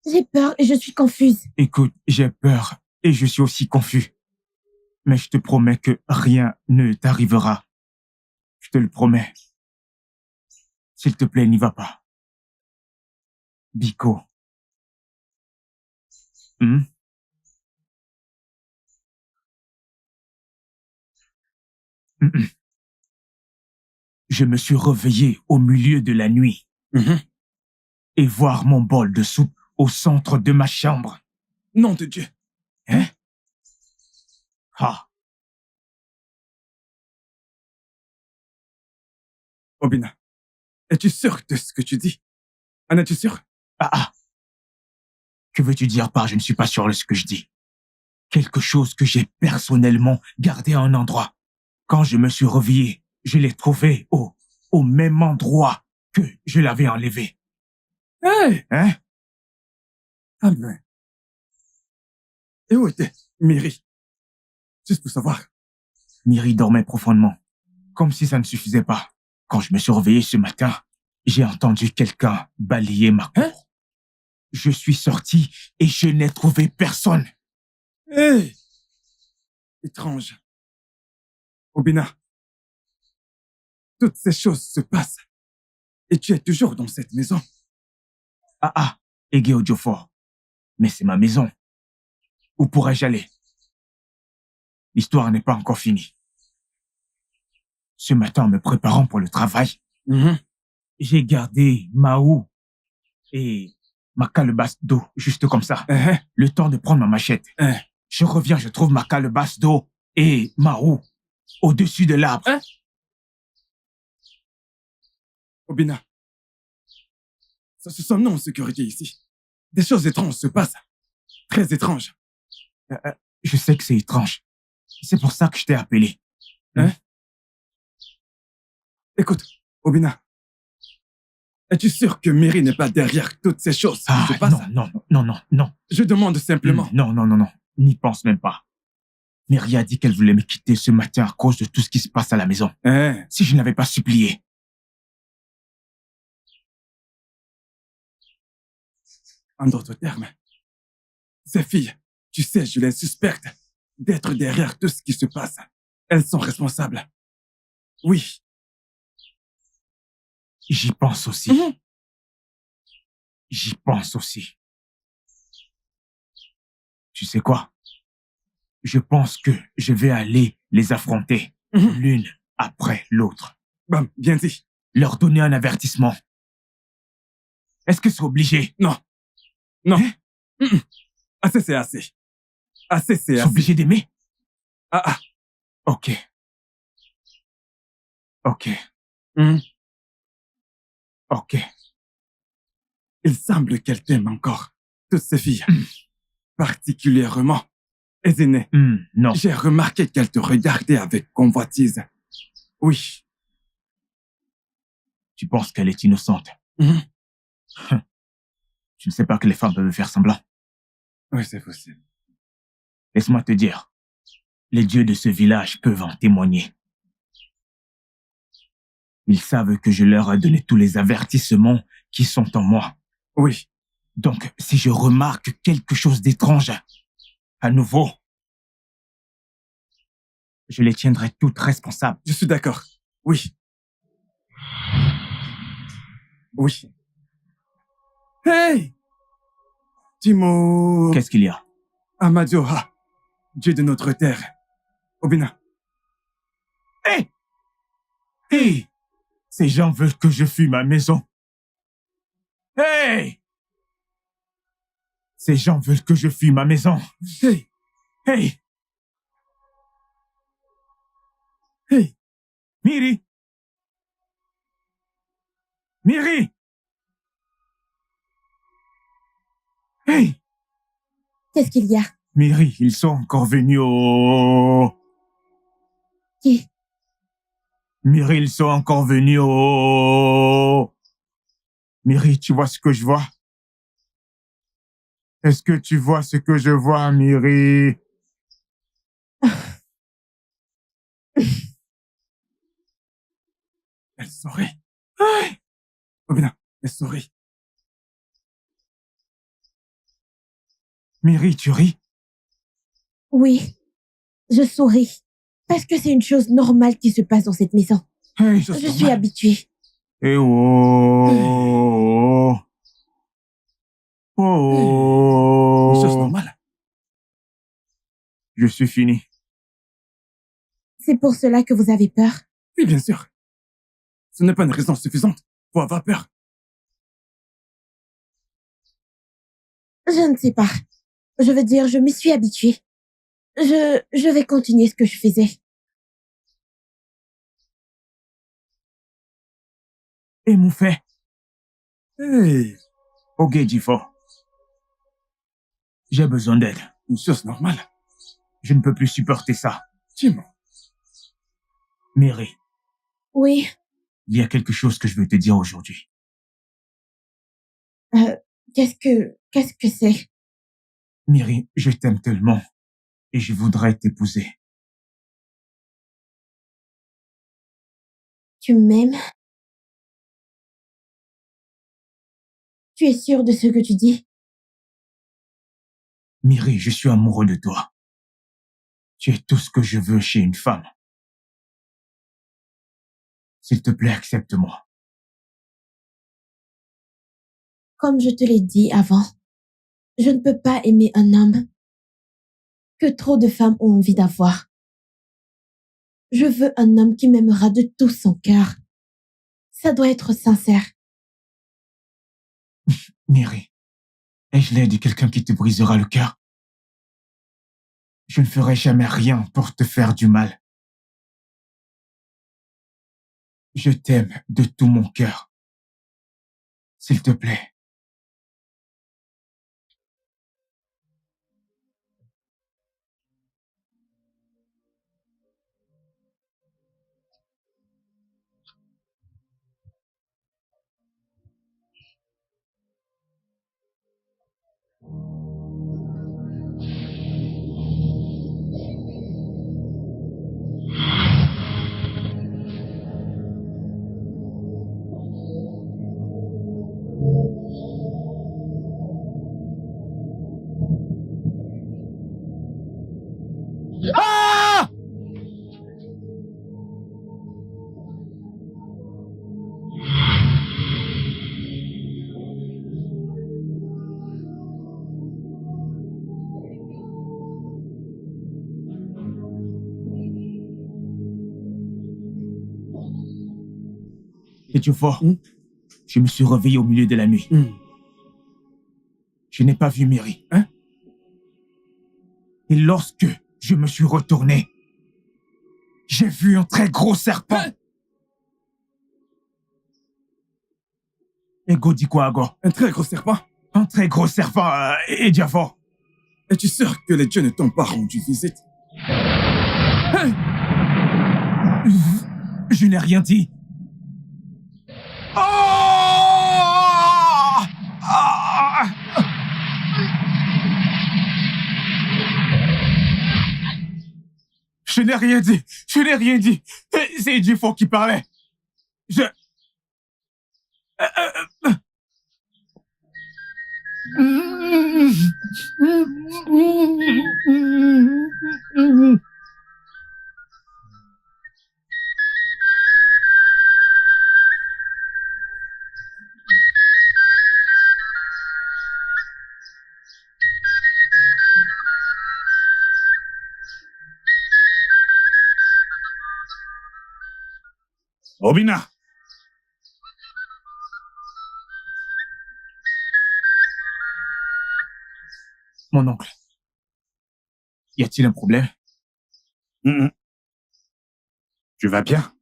J'ai peur et je suis confuse. Écoute, j'ai peur et je suis aussi confus. Mais je te promets que rien ne t'arrivera. Je te le promets. S'il te plaît, n'y va pas. Biko. Hmm? Je me suis réveillé au milieu de la nuit et voir mon bol de soupe au centre de ma chambre. Nom de Dieu. Hein? Ah, Obina, es-tu sûr de ce que tu dis? En es-tu sûr? ah. Que veux-tu dire par je ne suis pas sûr de ce que je dis? Quelque chose que j'ai personnellement gardé à un endroit. Quand je me suis réveillé, je l'ai trouvé au même endroit que je l'avais enlevé. Hey! Hein? Ah ben. Et où était Miri? Juste pour savoir. Miri dormait profondément, comme si ça ne suffisait pas. Quand je me suis réveillé ce matin, j'ai entendu quelqu'un balayer ma cour. Hein? Je suis sorti et je n'ai trouvé personne. Hey! Étrange. Obina, toutes ces choses se passent. Et tu es toujours dans cette maison. Ege Ejiofor. Mais c'est ma maison. Où pourrais-je aller? L'histoire n'est pas encore finie. Ce matin, en me préparant pour le travail, j'ai gardé Mahou et ma calebasse d'eau, juste comme ça. Le temps de prendre ma machette. Je reviens, je trouve ma calebasse d'eau et Mahou au-dessus de l'arbre. Obina, ça se sent non en sécurité ici. Des choses étranges se passent. Très étranges. Je sais que c'est étrange. C'est pour ça que je t'ai appelé. Écoute, Obina, es-tu sûr que Miri n'est pas derrière toutes ces choses qui se passent? Non. Je demande simplement. Non. N'y pense même pas. Miri a dit qu'elle voulait me quitter ce matin à cause de tout ce qui se passe à la maison. Si je n'avais pas supplié. En d'autres termes, ces filles, tu sais, je les suspecte d'être derrière tout ce qui se passe. Elles sont responsables. Oui. J'y pense aussi. J'y pense aussi. Tu sais quoi? Je pense que je vais aller les affronter l'une après l'autre. Bam, bien dit. Leur donner un avertissement. Est-ce que c'est obligé? Non. Assez, c'est assez. Assez, c'est assez. Obligé d'aimer? Ok. Il semble qu'elle t'aime encore. Toutes ces filles. Particulièrement Eziné. Non. J'ai remarqué qu'elle te regardait avec convoitise. Oui. Tu penses qu'elle est innocente? Tu ne sais pas que les femmes peuvent faire semblant. Oui, c'est possible. Laisse-moi te dire, les dieux de ce village peuvent en témoigner. Ils savent que je leur ai donné tous les avertissements qui sont en moi. Oui. Donc, si je remarque quelque chose d'étrange, à nouveau, je les tiendrai toutes responsables. Je suis d'accord. Oui. Hey! Timo... Qu'est-ce qu'il y a? Amadioha, Dieu de notre terre. Obina. Hey! Ces gens veulent que je fuie ma maison. Hey! Ces gens veulent que je fuie ma maison. Hey! Miri! Hey! Qu'est-ce qu'il y a? Miri, ils sont encore venus au... Qui? Miri, ils sont encore venus au... Miri, tu vois ce que je vois? Est-ce que tu vois ce que je vois, Miri? Elle sourit. Obina, elle sourit. Miri, tu ris? Oui, je souris. Parce que c'est une chose normale qui se passe dans cette maison. Je suis habituée. Eh oh. Une chose normale. Je suis fini. C'est pour cela que vous avez peur? Oui, bien sûr. Ce n'est pas une raison suffisante pour avoir peur. Je ne sais pas. Je veux dire, je m'y suis habituée. Je vais continuer ce que je faisais. Et mon fait. Hey, Ok, Jifo. J'ai besoin d'aide. une chose normale. Je ne peux plus supporter ça. Dis-moi. Mary, Oui. il y a quelque chose que je veux te dire aujourd'hui. Qu'est-ce que c'est? Mary, je t'aime tellement et je voudrais t'épouser. Tu m'aimes? Tu es sûr de ce que tu dis? Mary, je suis amoureux de toi. Tu es tout ce que je veux chez une femme. S'il te plaît, accepte-moi. Comme je te l'ai dit avant, je ne peux pas aimer un homme que trop de femmes ont envie d'avoir. Je veux un homme qui m'aimera de tout son cœur. Ça doit être sincère. Mary, ai-je l'air de quelqu'un qui te brisera le cœur? Je ne ferai jamais rien pour te faire du mal. Je t'aime de tout mon cœur. S'il te plaît. Ah! Et tu vois, je me suis réveillé au milieu de la nuit. Je n'ai pas vu Mary. Hein? Et lorsque je me suis retourné, j'ai vu un très gros serpent. Hein? Ego dit quoi, Ago? Un très gros serpent. Un très gros serpent, et Diavo. Es-tu sûr que les dieux ne t'ont pas rendu visite? Hein? Je n'ai rien dit. Oh! Ah! Je n'ai rien dit. Je n'ai rien dit. C'est Diavo qui parlait. Je... Obina! Mon oncle, y a-t-il un problème? Tu vas bien?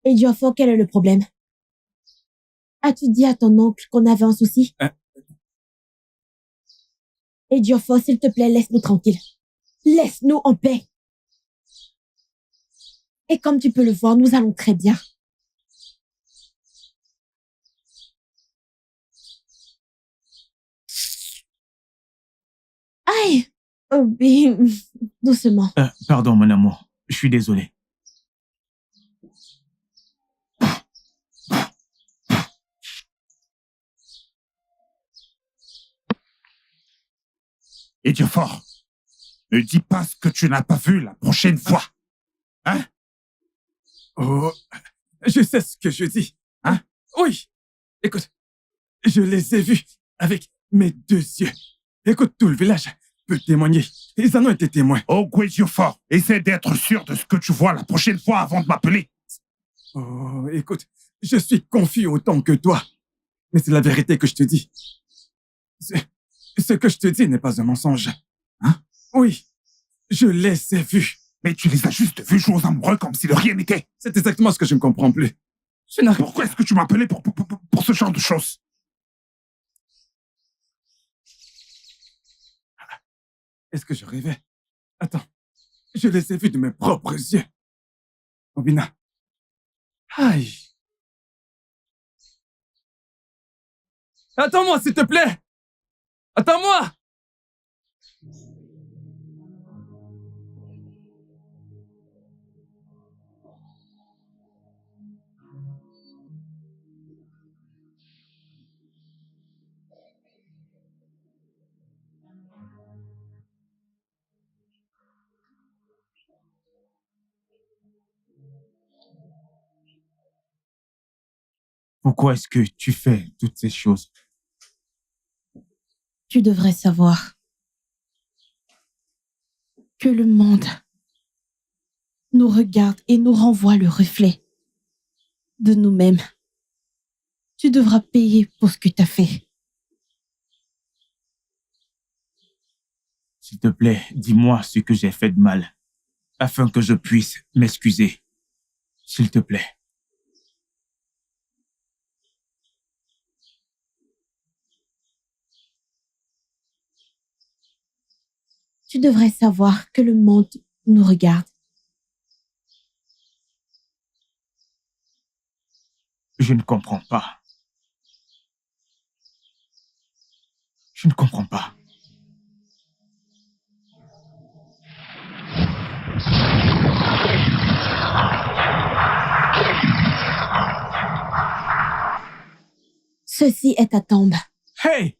Et Diofo, quel est le problème? As-tu dit à ton oncle qu'on avait un souci? Et Diofo, s'il te plaît, laisse-nous tranquilles. Laisse-nous en paix. Et comme tu peux le voir, nous allons très bien. Aïe! Obi, doucement. Pardon, mon amour. Je suis désolé. Édiofort, ne dis pas ce que tu n'as pas vu la prochaine fois. Hein? Oh, je sais ce que je dis, hein? Oui. Écoute, je les ai vus avec mes 2 yeux. Écoute, tout le village peut témoigner. Ils en ont été témoins. Oh, Guéjiofor, essaie d'être sûr de ce que tu vois la prochaine fois avant de m'appeler. Oh, écoute, je suis confus autant que toi. Mais c'est la vérité que je te dis. Ce que je te dis n'est pas un mensonge. Hein? Oui, je les ai vus. Mais tu les as juste vus jouer aux amoureux comme si de rien n'était. C'est exactement ce que je ne comprends plus. Pourquoi est-ce que tu m'appelais pour ce genre de choses? Est-ce que je rêvais? Attends, je les ai vus de mes propres yeux. Obina. Aïe. Attends-moi, s'il te plaît. Attends-moi. Pourquoi est-ce que tu fais toutes ces choses? Tu devrais savoir que le monde nous regarde et nous renvoie le reflet de nous-mêmes. Tu devras payer pour ce que tu as fait. S'il te plaît, dis-moi ce que j'ai fait de mal, afin que je puisse m'excuser. S'il te plaît. Tu devrais savoir que le monde nous regarde. Je ne comprends pas. Je ne comprends pas. Ceci est ta tombe. Hey!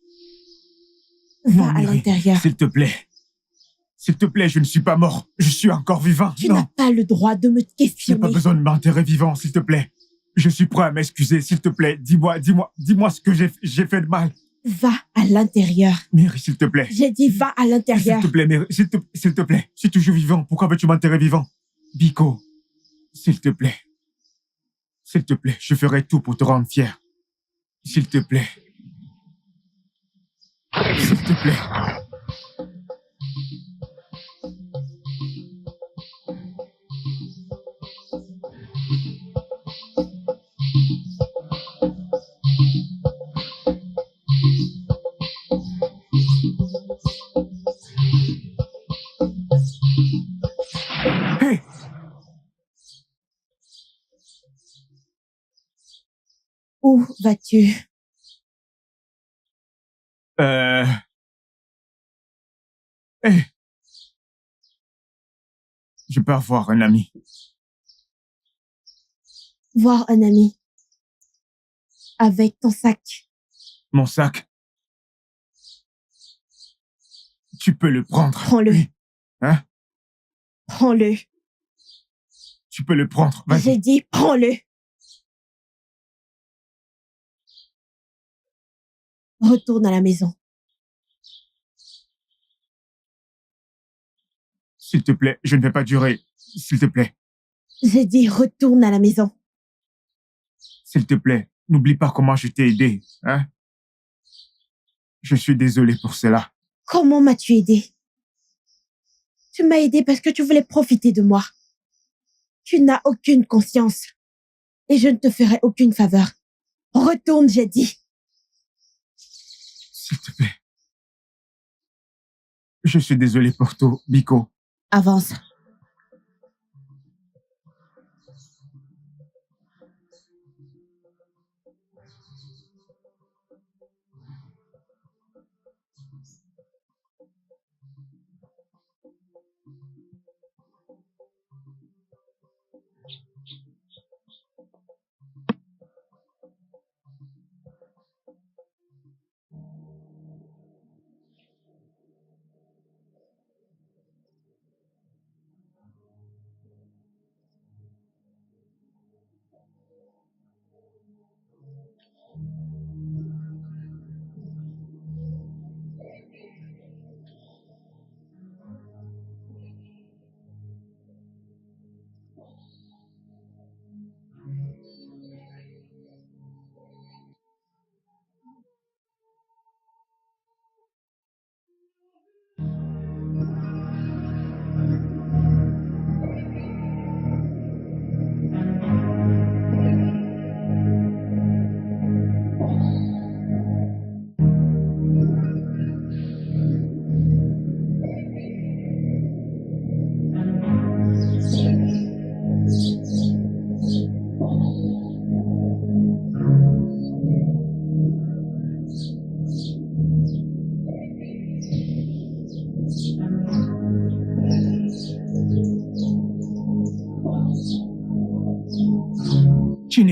Va Non, à Miri, l'intérieur. s'il te plaît. S'il te plaît, je ne suis pas mort. Je suis encore vivant. Tu Non, n'as pas le droit de me j'ai questionner. pas besoin de m'enterrer vivant, s'il te plaît. Je suis prêt à m'excuser, s'il te plaît. Dis-moi ce que j'ai fait de mal. Va à l'intérieur. Miri, s'il te plaît. J'ai dit va à l'intérieur. S'il te plaît, Miri, s'il te plaît. Je suis toujours vivant. Pourquoi veux-tu m'enterrer vivant? Biko, s'il te plaît. S'il te plaît, je ferai tout pour te rendre fier. S'il te plaît. S'il te plaît. Hey! Où vas-tu? Hey! Je peux avoir un ami. Voir un ami. Avec ton sac. Mon sac. Tu peux le prendre. Prends-le. Oui. Hein? Prends-le. Tu peux le prendre. J'ai Vas-y. dit prends-le. Retourne à la maison. S'il te plaît, je ne vais pas durer. S'il te plaît. J'ai dit retourne à la maison. S'il te plaît, n'oublie pas comment je t'ai aidé. Hein? Je suis désolé pour cela. Comment m'as-tu aidé? Tu m'as aidé parce que tu voulais profiter de moi. Tu n'as aucune conscience. Et je ne te ferai aucune faveur. Retourne, j'ai dit. S'il te plaît. Je suis désolé pour tout, Biko. Avance.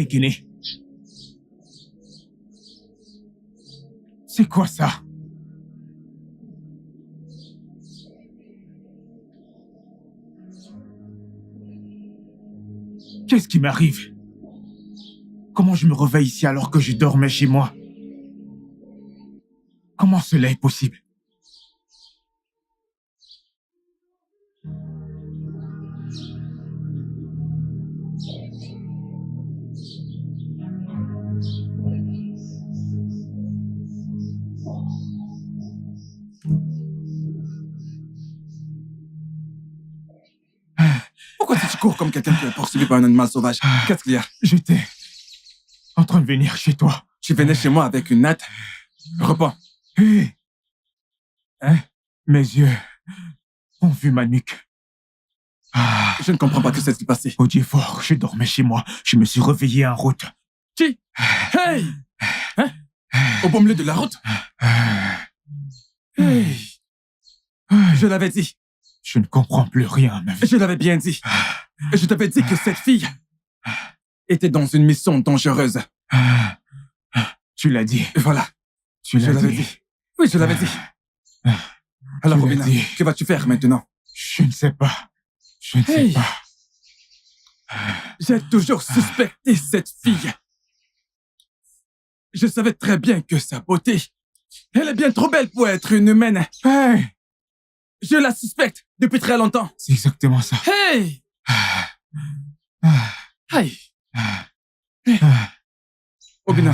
Guinée. C'est quoi ça? Qu'est-ce qui m'arrive? Comment je me réveille ici alors que je dormais chez moi? Comment cela est possible? Pourquoi tu cours comme quelqu'un qui est poursuivi par un animal sauvage? Qu'est-ce qu'il y a? J'étais en train de venir chez toi. Tu venais chez moi avec une natte? Reprends. Hé! Hein? Mes yeux ont vu ma nuque. Ah, Je ne comprends pas que c'est ce qui passé. au Dieu fort, je dormais chez moi. Je me suis réveillé en route. Qui? Hey! Hein? Au beau milieu de la route? Hey! Je l'avais dit. Je ne comprends plus rien, ma vie. Je l'avais bien dit. Je t'avais dit que cette fille était dans une mission dangereuse. Tu l'as dit. Et voilà. Tu Je l'as l'avais dit. dit. Oui, je l'avais dit. Alors, Tu l'as Robina, dit. que vas-tu faire maintenant? Je ne sais pas. Je ne sais Hey. pas. J'ai toujours suspecté cette fille. Je savais très bien que sa beauté, elle est bien trop belle pour être une humaine. Hey! Je la suspecte depuis très longtemps. C'est exactement ça. Hey! Hey! Obina,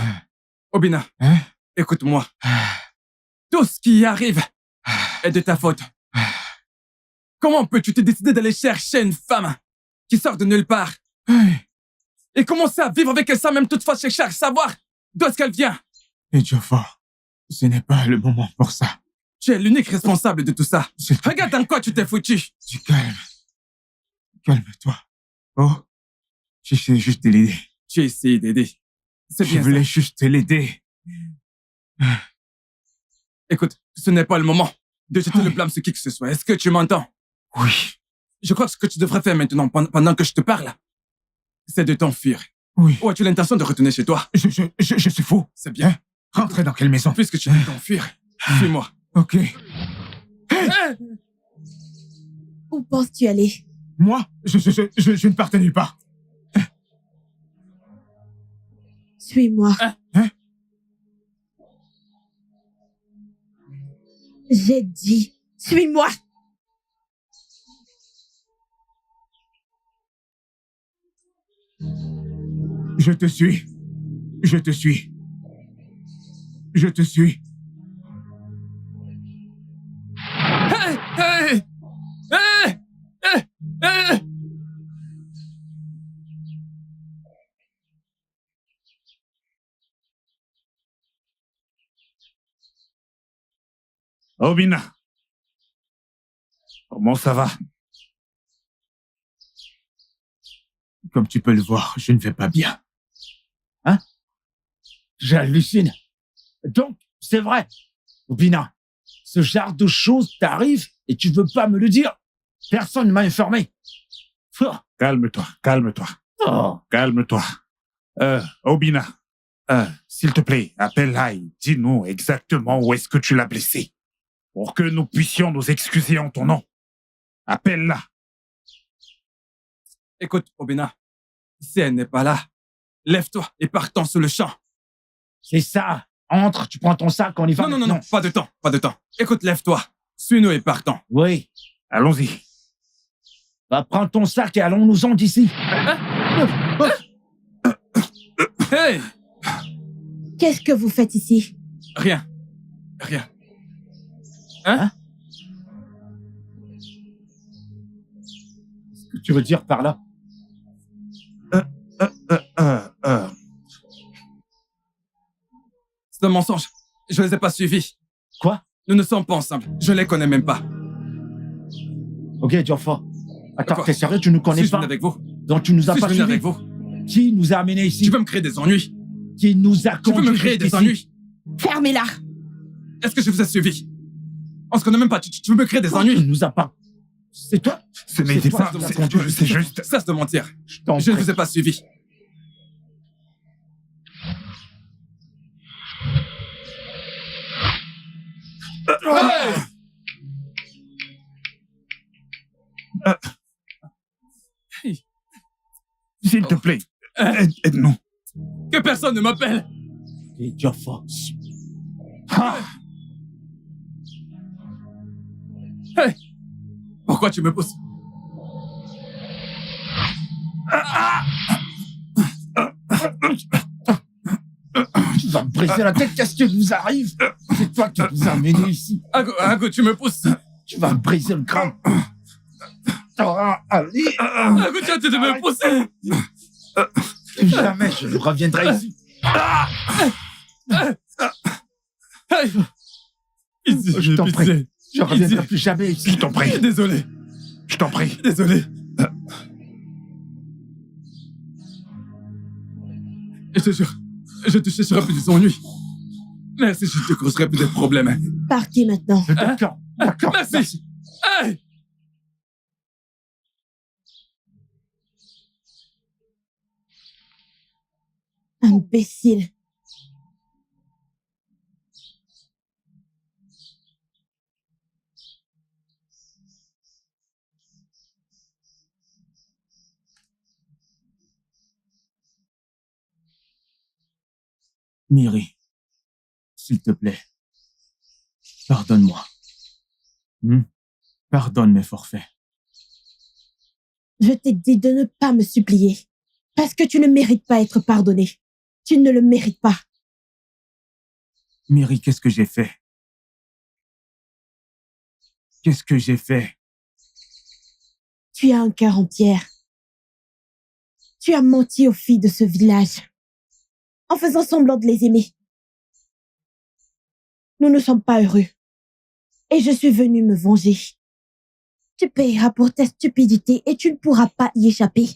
Obina, Hein? écoute-moi. Tout ce qui arrive est de ta faute. Comment peux-tu te décider d'aller chercher une femme qui sort de nulle part Hey! et commencer à vivre avec elle sans même toutefois chercher à savoir d'où est-ce qu'elle vient? Et Dieu fort, ce n'est pas le moment pour ça. Tu es l'unique responsable de tout ça. S'il te plaît, Regarde dans quoi tu t'es foutu. tu calmes. Calme-toi. Oh, j'essaie juste de l'aider. Tu as essayé d'aider. C'est Je bien ça. voulais juste l'aider. Écoute, ce n'est pas le moment de jeter le blâme sur qui que ce soit. Est-ce que tu m'entends? Oui. Je crois que ce que tu devrais faire maintenant, pendant que je te parle, c'est de t'enfuir. Oui. Ou as-tu l'intention de retourner chez toi? Je suis fou. C'est bien. Hein? Rentrer dans quelle maison? Puisque tu veux t'enfuir, suis-moi. Ok. Où penses-tu aller? Moi, je ne partais nulle part. Suis-moi. Hein? J'ai dit, suis-moi. Je te suis. Je te suis. Je te suis. Hey! Hey! Hey! Hey! Hey! Obina. Comment ça va? Comme tu peux le voir, je ne vais pas bien. Hein? J'hallucine. Donc, c'est vrai. Obina, ce genre de choses t'arrive et tu veux pas me le dire. Personne ne m'a informé. Calme-toi, calme-toi, Oh. calme-toi. Obina, s'il te plaît, appelle-la et dis-nous exactement où est-ce que tu l'as blessée, pour que nous puissions nous excuser en ton nom. Appelle-la. Écoute, Obina, si elle n'est pas là, lève-toi et partons sur le champ. C'est ça. Entre, tu prends ton sac, on y va. Non, pas de temps, pas de temps. Écoute, lève-toi, suis-nous et partons. Oui. Allons-y. Va prendre ton sac et allons-nous-en d'ici. Hey! Qu'est-ce que vous faites ici? Rien. Rien. Qu'est-ce que tu veux dire par là? C'est un mensonge. Je les ai pas suivis. Quoi? Nous ne sommes pas ensemble. Je les connais même pas. Ok, Diorfa. Attends, Quoi? t'es sérieux, tu nous connais Si je pas? venais avec vous. Donc tu nous as Si je pas venais suivis? avec vous. Qui nous a amenés ici? Tu veux me créer des ennuis. Qui nous a Tu veux conduits me créer des jusqu'ici? ennuis. Fermez-la. Est-ce que je vous ai suivi? On se connaît même pas. Tu veux me créer des Tu ennuis. nous as pas. C'est toi? Ce n'était toi pas... qui nous as conduits. C'est juste... Cesse de mentir. Je t'en Je ne prie. vous ai pas suivi. S'il te plaît, aide-nous. Que personne ne m'appelle. Et Jaffox. Hey! Pourquoi tu me pousses? Tu vas me briser la tête, qu'est-ce qui nous arrive? C'est toi qui nous as amenés ici. Ago, tu me pousses. Tu vas me briser le crâne. Allez. Ago, tu as de me pousser. Jamais je ne reviendrai ici. Hey! Ici, Je t'en prie. Je ne reviendrai Ici. plus jamais ici. Je t'en prie. Désolé. Je t'en prie. Désolé. Je te jure, je te chercherai plus des ennuis. Merci, je te causerai plus de problèmes. Partez maintenant. D'accord, d'accord. Merci. Hey! Imbécile. Miri, s'il te plaît, pardonne-moi. Pardonne mes forfaits. Je t'ai dit de ne pas me supplier. Parce que tu ne mérites pas être pardonné. Tu ne le mérites pas. Miri, qu'est-ce que j'ai fait? Qu'est-ce que j'ai fait? Tu as un cœur en pierre. Tu as menti aux filles de ce village. En faisant semblant de les aimer. Nous ne sommes pas heureux. Et je suis venue me venger. Tu payeras pour ta stupidité et tu ne pourras pas y échapper.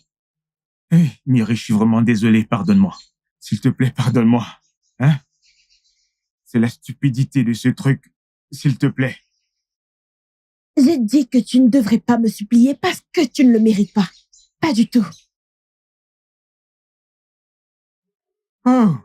Hé, Miri, je suis vraiment désolé, pardonne-moi. S'il te plaît, pardonne-moi. Hein? C'est la stupidité de ce truc. S'il te plaît. J'ai dit que tu ne devrais pas me supplier parce que tu ne le mérites pas. Pas du tout. Oh.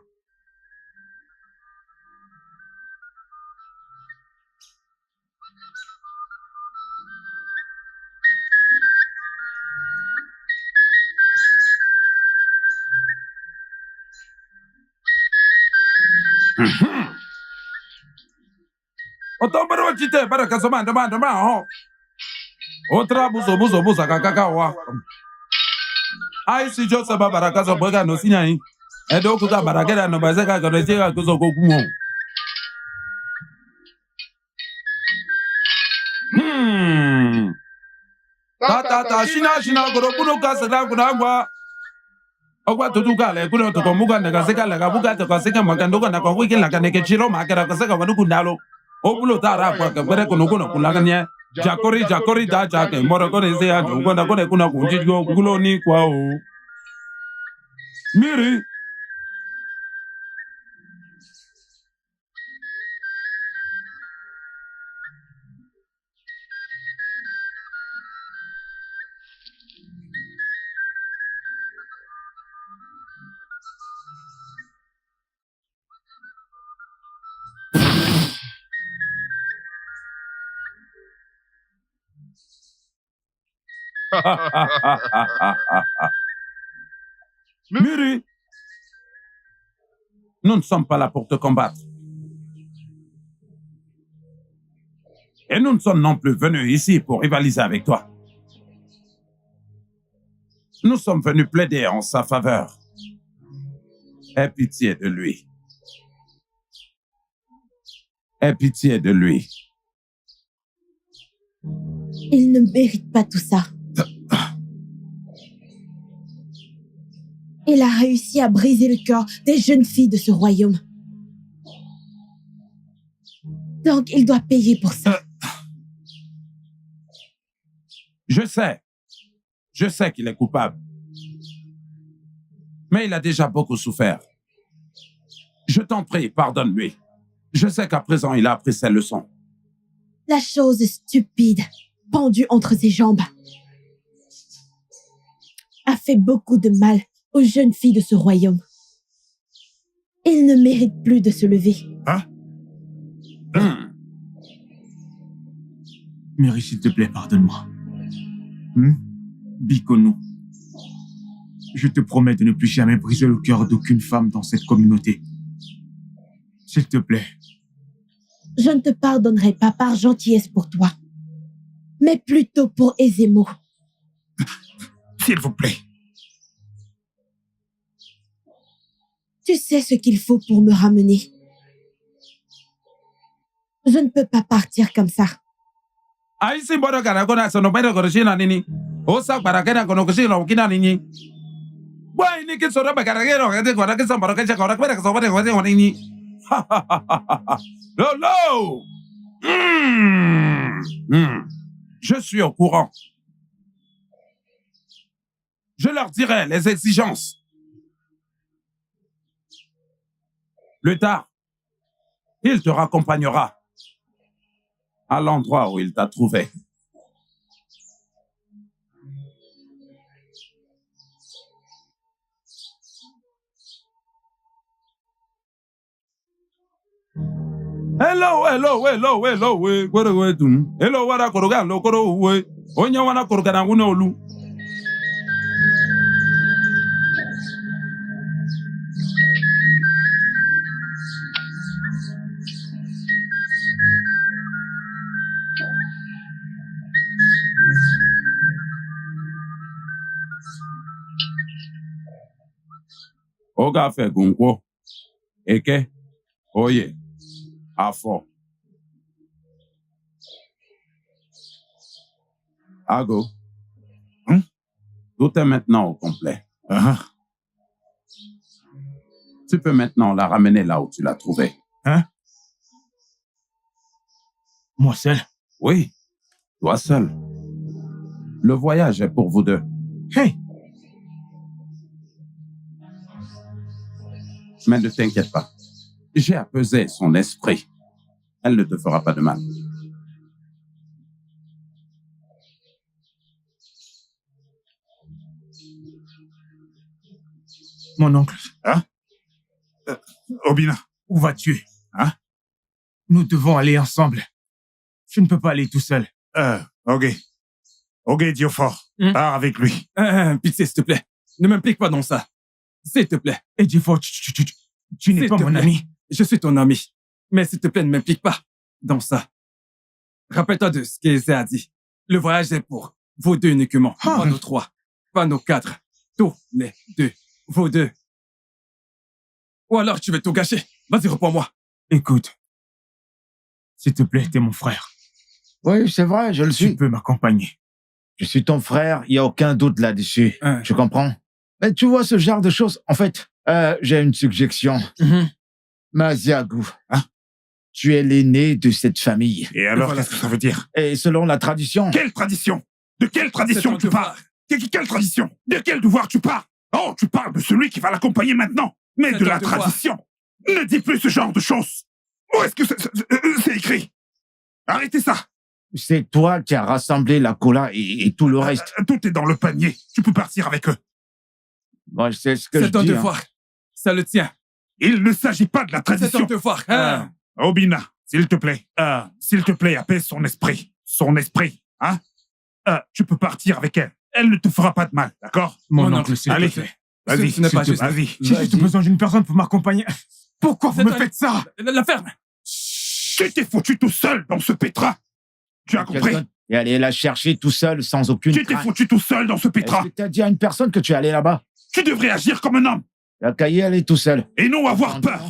Otombero chite para kasoma ndama ho. Otra buzo kakakawa. Ai si Joseph baraka so boga no sinyai. Edo kuta barakera no bazeka ko rejega ko so kokumo. Ta shina goro kuno kasela kunangwa. Ogwa tutuka le kuno to komuka nakaseka la kabuka to kaseka makandoka na kwa wiki la kaneke chiro makera kaseka wanuku ndalo. Obulo tara kwa kwere kuno kulaganya. Jakori da jake moro kore se ya ngona kore kuna kunjijgo kulo ni kwa o. Miri. Miri, nous ne sommes pas là pour te combattre. Et nous ne sommes non plus venus ici pour rivaliser avec toi. Nous sommes venus plaider en sa faveur. Aie pitié de lui. Aie pitié de lui. Il ne mérite pas tout ça. Il a réussi à briser le cœur des jeunes filles de ce royaume. Donc, il doit payer pour ça. Je sais qu'il est coupable. Mais il a déjà beaucoup souffert. Je t'en prie, pardonne-lui. Je sais qu'à présent, il a appris ses leçons. La chose stupide, pendue entre ses jambes, a fait beaucoup de mal aux jeunes filles de ce royaume. Il ne mérite plus de se lever. Hein? Mary, s'il te plaît, pardonne-moi. Bikono, je te promets de ne plus jamais briser le cœur d'aucune femme dans cette communauté. S'il te plaît. Je ne te pardonnerai pas par gentillesse pour toi, mais plutôt pour Ezemo. S'il vous plaît. Tu sais ce qu'il faut pour me ramener. Je ne peux pas partir comme ça. Aïssi bodo kana kona sono bere koroshina nini. Osa barakena kono koshina okina nini. Why ni ke soro bakaragero kete kora ke sambaro ke chakora ke so bere kora nini. Lolo. Je suis au courant. Je leur dirai les exigences. Plus tard, il te raccompagnera à l'endroit où il t'a trouvé. Hello, we. Hello, wara koroga lo koro we. Onya wana koroga na ngune olu. Oga fe gunkwo. Eke. Oye. Afo. Ago. Tout est maintenant au complet. Tu peux maintenant la ramener là où tu l'as trouvée. Hein? Moi seul? Oui, toi seul. Le voyage est pour vous deux. Hey! Mais ne t'inquiète pas. J'ai apaisé son esprit. Elle ne te fera pas de mal. Mon oncle. Hein? Obina. Où vas-tu? Hein? Nous devons aller ensemble. Je ne peux pas aller tout seul. Ok. Ok, Diofort. Pars avec lui. Pitié, s'il te plaît. Ne m'implique pas dans ça. S'il te plaît. Et Diofort, tu n'es pas mon ami. Je suis ton ami. Mais s'il te plaît, ne m'implique pas dans ça. Rappelle-toi de ce qu'Eze a dit. Le voyage est pour vous deux uniquement. Pas nous trois. Pas nos quatre. Tous les deux. Vous deux. Ou alors tu veux tout gâcher. Vas-y, reprends-moi. Écoute. S'il te plaît, t'es mon frère. Oui, c'est vrai, je le suis. Tu peux m'accompagner. Je suis ton frère, il n'y a aucun doute là-dessus. Tu comprends? Mais tu vois ce genre de choses. En fait, j'ai une suggestion. Maziagu, tu es l'aîné de cette famille. Et alors, qu'est-ce que ça veut dire? Et selon la tradition... Quelle tradition? De quelle tradition tu parles? Quelle tradition? De quel devoir tu parles? Oh, tu parles de celui qui va l'accompagner maintenant. Mais de la tradition. Ne dis plus ce genre de choses. Où est-ce que c'est écrit? Arrêtez ça. C'est toi qui as rassemblé la cola et tout le reste. Tout est dans le panier. Tu peux partir avec eux. Moi, c'est ce que je dis. C'est ton devoir. Ça le tient. Il ne s'agit pas de la tradition. C'est ton devoir. Obina, s'il te plaît. S'il te plaît, apaise son esprit. Son esprit, hein? Tu peux partir avec elle. Elle ne te fera pas de mal, d'accord? Mon oncle, s'il te plaît. Vas-y, ce n'est pas juste. Vas-y. J'ai juste besoin d'une personne pour m'accompagner. Pourquoi vous me faites ça? La ferme. Tu t'es foutu tout seul dans ce pétrin. Tu as compris? Et aller la chercher tout seul, sans aucune Tu t'es foutu tout seul dans ce pétrin. Est-ce que t'as dit à une personne que tu es allé là-bas? Tu devrais agir comme un homme. La cahier, elle est tout seul. Et non avoir peur.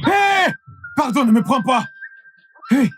Hé! Pardon, ne me prends pas! Hé!